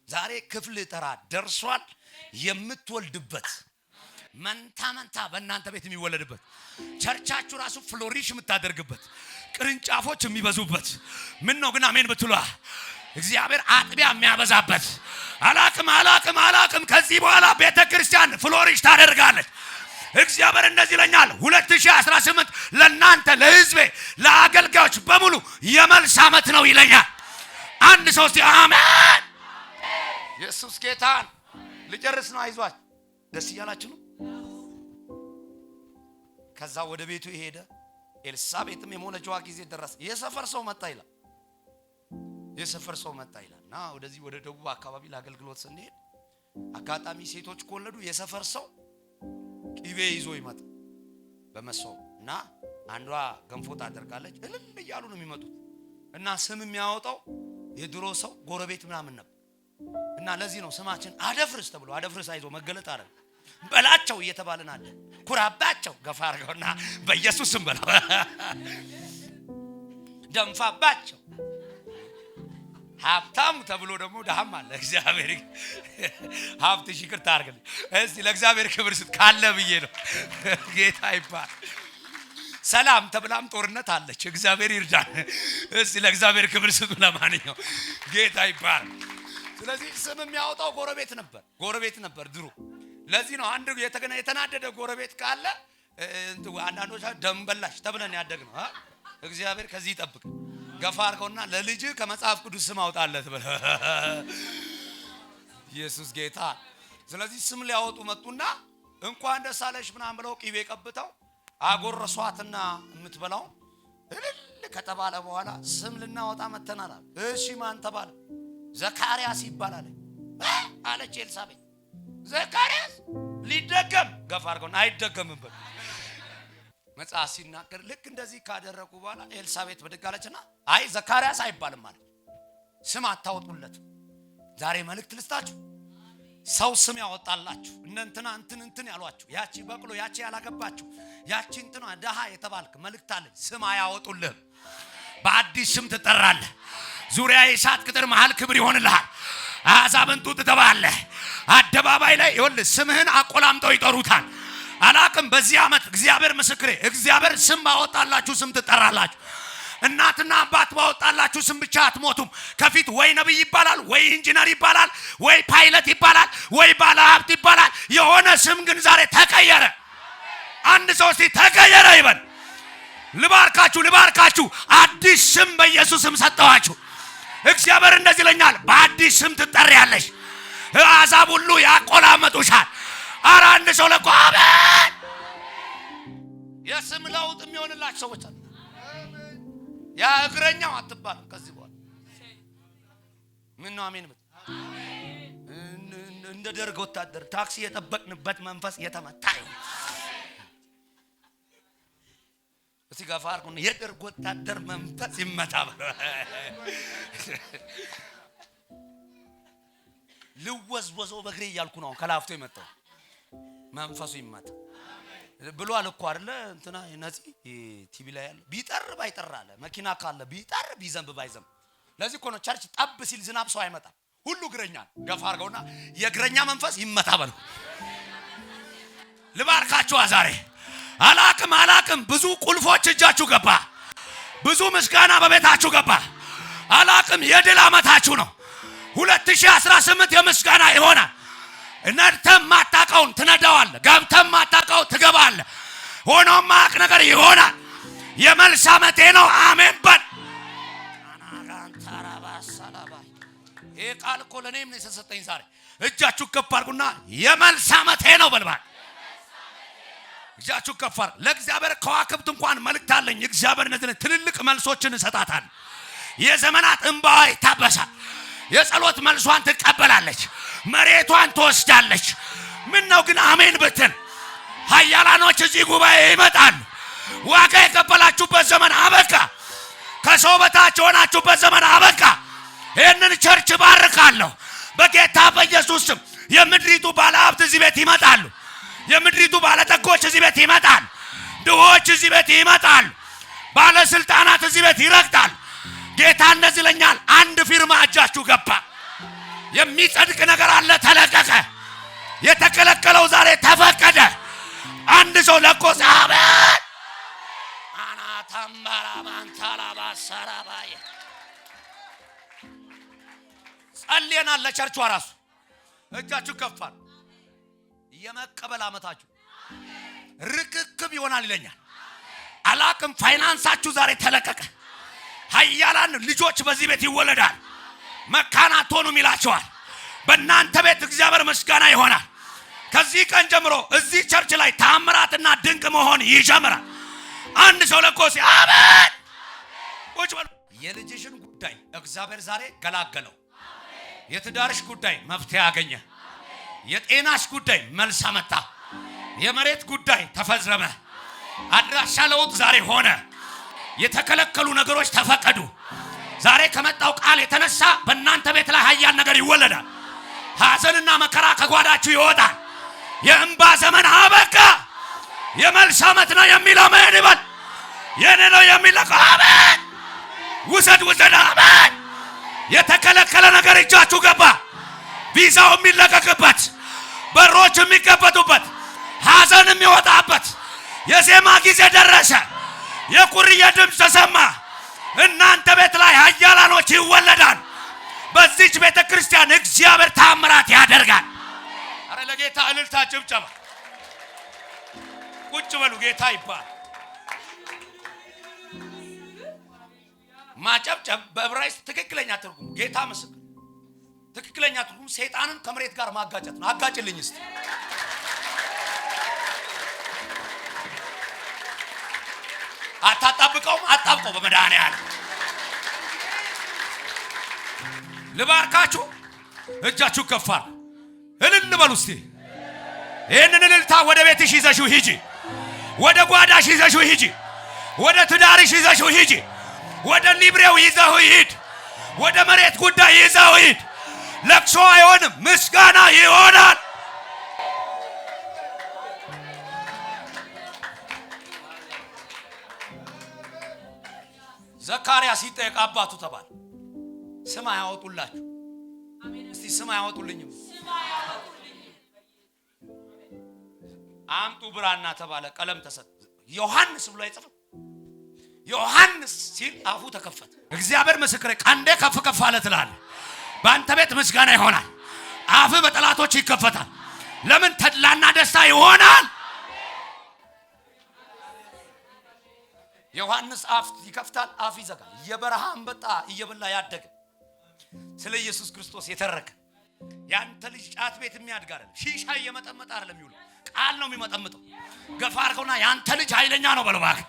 Speaker 1: ዛሬ ክፍል ተራ ደርሷል። የምትወልድበት መንታ በእናንተ ቤት የሚወለድበት፣ ቸርቻችሁ ራሱ ፍሎሪሽ የምታደርግበት፣ ቅርንጫፎች የሚበዙበት። ምን ነው ግን አሜን ብትሉ እግዚአብሔር አጥቢያ የሚያበዛበት። አላቅም ከዚህ በኋላ ቤተክርስቲያን ፍሎሪሽ ታደርጋለች። እግዚአብሔር እንደዚህ ይለኛል 2018 ለናንተ ለህዝቤ ለአገልጋዮች በሙሉ የመልስ ዓመት ነው ይለኛል። አንድ ሰው እስቲ አሜን። ኢየሱስ ጌታን ልጨርስ ነው። አይዟችሁ ደስ እያላችሁ ነው። ከዛ ወደ ቤቱ ሄደ። ኤልሳቤጥም የመውለጃዋ ጊዜ ደረሰ። የሰፈር ሰው መጣ ይላልና ወደዚህ ወደ ደቡብ አካባቢ ለአገልግሎት ስንሄድ አጋጣሚ ሴቶች ከወለዱ የሰፈር ሰው ቂቤ ይዞ ይመጣ በመሰው እና አንዷ ገንፎ ታደርጋለች። እልል እያሉ ነው የሚመጡት እና ስም የሚያወጣው የድሮ ሰው ጎረቤት ምናምን ነበር። እና ለዚህ ነው ስማችን አደፍርስ ተብሎ አደፍርስ አይዞ መገለጥ አረ በላቸው እየተባልን አለ። ኩራባቸው ገፋ አድርገውና በኢየሱስም በለው። ደንፋባቸው ሀብታም ተብሎ ደግሞ ደሃም አለ። እግዚአብሔር ሀብትሽ ይቅርታ አድርግልኝ እስቲ ለእግዚአብሔር ክብር ስጥ ካለ ብዬ ነው። ጌታ ይባል። ሰላም ተብላም ጦርነት አለች። እግዚአብሔር ይርዳን። እስቲ ለእግዚአብሔር ክብር ስጡ። ለማንኛውም ጌታ ይባል። ስለዚህ ስም የሚያወጣው ጎረቤት ነበር ድሮ። ለዚህ ነው አንድ የተናደደ ጎረቤት ካለ አንዳንዶች ደምበላሽ ተብለን ያደግነው። እግዚአብሔር ከዚህ ይጠብቅ። ገፋ አድርገውና ለልጅ ከመጽሐፍ ቅዱስ ስም አውጣለት ብለ ኢየሱስ ጌታ። ስለዚህ ስም ሊያወጡ መጡና እንኳን ደስ አለሽ ምናምን ብለው ቂቤ ቀብተው አጎረሷትና የምትበላው እልል ከተባለ በኋላ ስም ልናወጣ መተናል። እሺ ማን ተባለ? ዘካርያስ ይባላል አለች ኤልሳቤጥ። ዘካርያስ ሊደገም ገፋ አድርገውና አይደገምም ብለ መጽሐፍ ሲናገር ልክ እንደዚህ ካደረኩ በኋላ ኤልሳቤጥ ብድግ አለችና አይ ዘካርያስ አይባልም ማለት ስም አታወጡለት። ዛሬ መልእክት ልስጣችሁ። ሰው ስም ያወጣላችሁ እነንትና እንትን ያሏችሁ ያቺ በቅሎ ያቺ ያላገባችሁ ያቺ እንትና ደሃ የተባልክ መልእክት አለ። ስም አያወጡልህም። በአዲስ ስም ትጠራለህ። ዙሪያ የእሳት ቅጥር መሃል ክብር ይሆንልሃል። አሕዛብን ጡት ትተባለህ። አደባባይ ላይ ይኸውልህ ስምህን አቆላምጠው ይጠሩታል። አላቅም በዚህ ዓመት እግዚአብሔር ምስክሬ እግዚአብሔር ስም ባወጣላችሁ ስም ትጠራላችሁ። እናትና አባት ባወጣላችሁ ስም ብቻ አትሞቱም። ከፊት ወይ ነብይ ይባላል፣ ወይ ኢንጂነር ይባላል፣ ወይ ፓይለት ይባላል፣ ወይ ባለሀብት ይባላል። የሆነ ስም ግን ዛሬ ተቀየረ። አንድ ሰው እስቲ ተቀየረ ይበል። ልባርካችሁ አዲስ ስም በኢየሱስ ስም ሰጠዋችሁ። እግዚአብሔር እንደዚህ ይለኛል፣ በአዲስ ስም ትጠሪያለሽ። አሕዛብ ሁሉ ያቆላመጡሻል። ኧረ አንድ ሰው ለቆ አሜን። የስም ለውጥ የሚሆንላችሁ ሰዎች አሉ። ያ እግረኛው አትባልም ከዚህ በኋላ ምን ነው አሜን ብት እንደ ደርግ ወታደር ታክሲ የጠበቅንበት መንፈስ የተመታ ይሁን። እዚህ ጋር ፋርኩን የደርግ ወታደር መንፈስ ይመታ። ልወዝወዘው በግሬ እያልኩ ነው ከላፍቶ የመጣው መንፈሱ ይመታ ብሏል እኮ አይደለ? እንትና ነፂ ቲቪ ላይ ያለ ቢጠር ባይጠር አለ። መኪና ካለ ቢጠር ቢዘንብ ባይዘንብ። ለዚህ እኮ ነው ቸርች ጠብ ሲል ዝናብ ሰው አይመጣም። ሁሉ እግረኛ ገፋ አድርገውና የእግረኛ መንፈስ ይመታ በሉ። ልባርካችሁ ዛሬ አላቅም ብዙ ቁልፎች እጃችሁ ገባ። ብዙ ምስጋና በቤታችሁ ገባ። አላቅም የድል ዓመታችሁ ነው። 2018 የምስጋና ይሆናል። ነድተም ማታቀውን ትነዳዋለህ። ገብተም ማታቀው ትገባለህ። ሆኖም ማቅ ነገር ይሆናል። የመልስ ዓመቴ ነው። አሜን በል። ይሄ ቃል እኮ ለኔም ነው የተሰጠኝ ዛሬ። እጃችሁ ከፍ አድርጉና የመልስ ዓመቴ ነው በልባል። እጃችሁ ከፍ አድርጉ። ለእግዚአብሔር ከዋክብት እንኳን መልእክት አለኝ። እግዚአብሔር እነዚህ ትልልቅ መልሶችን እሰጣታለሁ። የዘመናት እንባዋ ይታበሳል። የጸሎት መልሷን ትቀበላለች። መሬቷን ትወስዳለች። ምን ነው ግን አሜን ብትን ኃያላኖች እዚህ ጉባኤ ይመጣሉ። ዋጋ የከፈላችሁበት ዘመን አበቃ። ከሰው በታች ሆናችሁበት ዘመን አበቃ። ይህንን ቸርች ባርካለሁ በጌታ በኢየሱስ ስም። የምድሪቱ ባለሀብት እዚህ ቤት ይመጣሉ። የምድሪቱ ባለጠጎች እዚህ ቤት ይመጣሉ። ድሆች እዚህ ቤት ይመጣሉ። ባለስልጣናት እዚህ ቤት ይረግጣሉ። ጌታ እንደዚህ ይለኛል፣ አንድ ፊርማ እጃችሁ ገባ። የሚጸድቅ ነገር አለ፣ ተለቀቀ። የተከለከለው ዛሬ ተፈቀደ። አንድ ሰው ለቆስ አሜን። አናታምባራ ማንታላባ ሰራባይ ጸልየናል። ለቸርቹ ራሱ እጃችሁ ከፋል። የመቀበል ዓመታችሁ ርክክብ ይሆናል ይለኛል። አላቅም ፋይናንሳችሁ ዛሬ ተለቀቀ። ኃያላን ልጆች በዚህ ቤት ይወለዳል። መካን አትሆኑም ይላቸዋል። በእናንተ ቤት እግዚአብሔር ምስጋና ይሆናል። ከዚህ ቀን ጀምሮ እዚህ ቸርች ላይ ታምራትና ድንቅ መሆን ይጀምራል። አንድ ሰው ለቆስ አሜን። ቁጭ በሉ። የልጅሽን ጉዳይ እግዚአብሔር ዛሬ ገላገለው። የትዳርሽ ጉዳይ መፍትሄ አገኘ። የጤናሽ ጉዳይ መልስ አመጣ። የመሬት ጉዳይ ተፈዝረመ። አድራሻ ለውጥ ዛሬ ሆነ። የተከለከሉ ነገሮች ተፈቀዱ። ዛሬ ከመጣው ቃል የተነሳ በእናንተ ቤት ላይ ኃያል ነገር ይወለዳል። ሐዘንና መከራ ከጓዳችሁ ይወጣል። የእንባ ዘመን አበቃ። የመልስ ዓመት ነው የሚል አሜን ይበል። የኔ ነው የሚል አሜን። ውሰድ አሜን። የተከለከለ ነገር እጃችሁ ገባ። ቪዛው የሚለቀቅበት፣ በሮች የሚከፈቱበት፣ ሐዘን የሚወጣበት የዜማ ጊዜ ደረሰ። የቁርዬ ድምፅ ተሰማ። እናንተ ቤት ላይ ኃያላኖች ይወለዳል። በዚች ቤተ ክርስቲያን እግዚአብሔር ታምራት ያደርጋል። አረ ለጌታ እልልታ ጭብጨባ። ቁጭ በሉ። ጌታ ይባል። ማጨብጨብ በዕብራይስጥ ትክክለኛ ትርጉም ጌታ ምስክር፣ ትክክለኛ ትርጉም ሰይጣንን ከመሬት ጋር ማጋጨት ነው። አጋጭልኝ እስቲ። አታጣብቀውም? አጣብቀው በመድኃኒዓለም። ልባርካችሁ። እጃችሁ ከፋር እልል በሉ እስቲ። ይህንን እልልታ ወደ ቤትሽ ይዘሽው ሂጂ። ወደ ጓዳሽ ይዘሽው ሂጂ። ወደ ትዳርሽ ይዘሽው ሂጂ። ወደ ሊብሬው ይዘው ሂድ። ወደ መሬት ጉዳይ ይዘው ሂድ። ለቅሶ አይሆንም፣ ምስጋና ይሆናል። ዘካርያስ ሲጠየቅ አባቱ ተባለ። ስም አያወጡላችሁ። እስቲ ስም አያወጡልኝም። አምጡ ብራና ተባለ። ቀለም ተሰጠ። ዮሐንስ ብሎ አይጽፍም። ዮሐንስ ሲል አፉ ተከፈተ። እግዚአብሔር ምስክሬ፣ ቀንዴ ከፍ ከፍ አለ ትላለህ። በአንተ ቤት ምስጋና ይሆናል። አፍ በጠላቶች ይከፈታል። ለምን? ተድላና ደስታ ይሆናል። ዮሐንስ አፍ ይከፍታል፣ አፍ ይዘጋል። የበረሃ አንበጣ እየበላ ያደገ ስለ ኢየሱስ ክርስቶስ የተረከ ያንተ ልጅ ጫት ቤት የሚያድግ አይደለም። ሺሻ እየመጠመጠ አይደለም የሚውለው፣ ቃል ነው የሚመጠምጠው። ገፋ አድርገውና ያንተ ልጅ ኃይለኛ ነው በለው እባክህ።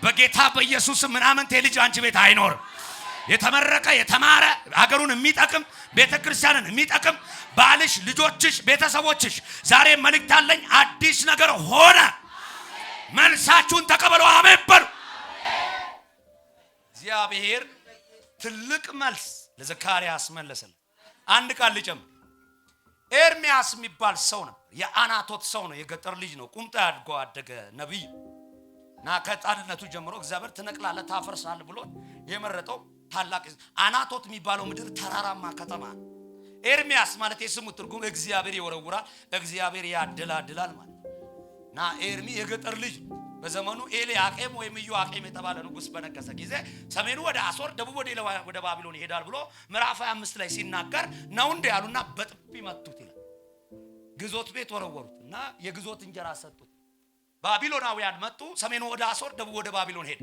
Speaker 1: በጌታ በኢየሱስ ምናምን ልጅ አንቺ ቤት አይኖርም። የተመረቀ የተማረ ሀገሩን የሚጠቅም ቤተክርስቲያንን የሚጠቅም ባልሽ፣ ልጆችሽ፣ ቤተሰቦችሽ ዛሬ መልእክት አለኝ። አዲስ ነገር ሆነ። መልሳችሁን ተቀበሉ። አሜን በሉ። እግዚአብሔር ትልቅ መልስ ለዘካርያስ መለሰለት። አንድ ቃል ልጨምር። ኤርሚያስ የሚባል ሰው ነው። የአናቶት ሰው ነው። የገጠር ልጅ ነው። ቁምጣ አድጎ አደገ ነብይ እና ከሕፃንነቱ ጀምሮ እግዚአብሔር ትነቅላለህ ታፈርሳለህ ብሎ የመረጠው ታላቅ አናቶት የሚባለው ምድር ተራራማ ከተማ። ኤርሚያስ ማለት የስሙ ትርጉም እግዚአብሔር ይወረውራል፣ እግዚአብሔር ያደላድላል ማለት እና ኤርሚ የገጠር ልጅ በዘመኑ ኤልያቄም ወይም ኢዮአቄም የተባለ ንጉስ በነገሰ ጊዜ ሰሜኑ ወደ አሶር፣ ደቡብ ወደ ባቢሎን ይሄዳል ብሎ ምዕራፍ 25 ላይ ሲናገር ነው እንደ ያሉና በጥፊ መቱት ይላል። ግዞት ቤት ወረወሩት እና የግዞት እንጀራ ሰጡት። ባቢሎናውያን መጡ። ሰሜኑ ወደ አሶር፣ ደቡብ ወደ ባቢሎን ሄደ።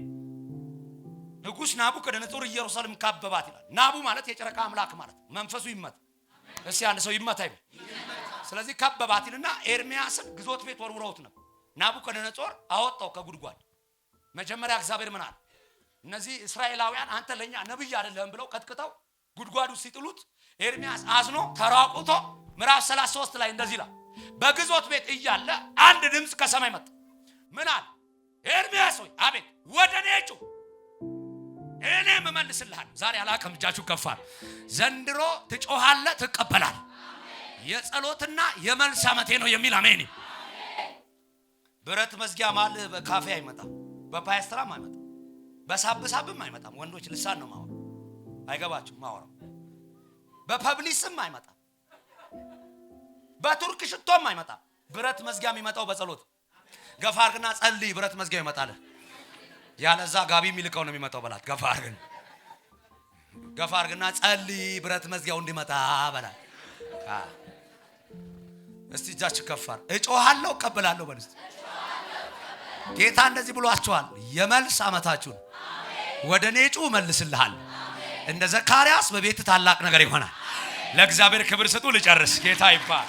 Speaker 1: ንጉስ ናቡከደነጾር ኢየሩሳሌም ካበባት ይላል። ናቡ ማለት የጨረቃ አምላክ ማለት መንፈሱ ይመታ። እስቲ አንድ ሰው ይመታ ይበል። ስለዚህ ካበባት ይልና ኤርሚያስን ግዞት ቤት ወርውረውት ነው። ናቡከደነጾር አወጣው ከጉድጓድ። መጀመሪያ እግዚአብሔር ምን አለ? እነዚህ እስራኤላውያን አንተ ለኛ ነብይ አይደለም ብለው ቀጥቅጠው ጉድጓዱ ሲጥሉት ኤርሚያስ አዝኖ ተራቁቶ ምዕራፍ 33 ላይ እንደዚህ ይላል። በግዞት ቤት እያለ አንድ ድምጽ ከሰማይ መጣ። ምን አለ? ኤርሚያስ ሆይ አቤት፣ ወደኔ ጩህ እኔ እመልስልሃለሁ። ዛሬ አላቀም እጃችሁ ከፋር። ዘንድሮ ትጮሃለህ፣ ትቀበላለህ። የጸሎትና የመልስ ዓመቴ ነው የሚል አሜን። ብረት መዝጊያ ማል በካፌ አይመጣም፣ በፓይስትራም አይመጣም፣ በሳብሳብም አይመጣም። ወንዶች ልሳን ነው ማወራ፣ አይገባችሁም ማወራው። በፐብሊስም አይመጣም፣ በቱርክ ሽቶም አይመጣም። ብረት መዝጊያ የሚመጣው በጸሎት ገፋርግና ጸልይ፣ ብረት መዝጊያ ይመጣል። ያለዛ ጋቢ የሚልቀው ነው የሚመጣው በላት። ገፋርግና ጸልይ፣ ብረት መዝጊያው እንዲመጣ በላት። እስቲ እጃችሁ ከፋር። እጮሃለሁ እቀበላለሁ በል። ጌታ እንደዚህ ብሏችኋል። የመልስ ዓመታችሁን ወደ እኔ ጩህ መልስልሃል። እንደ ዘካርያስ በቤት ታላቅ ነገር ይሆናል። ለእግዚአብሔር ክብር ስጡ። ልጨርስ። ጌታ ይባል።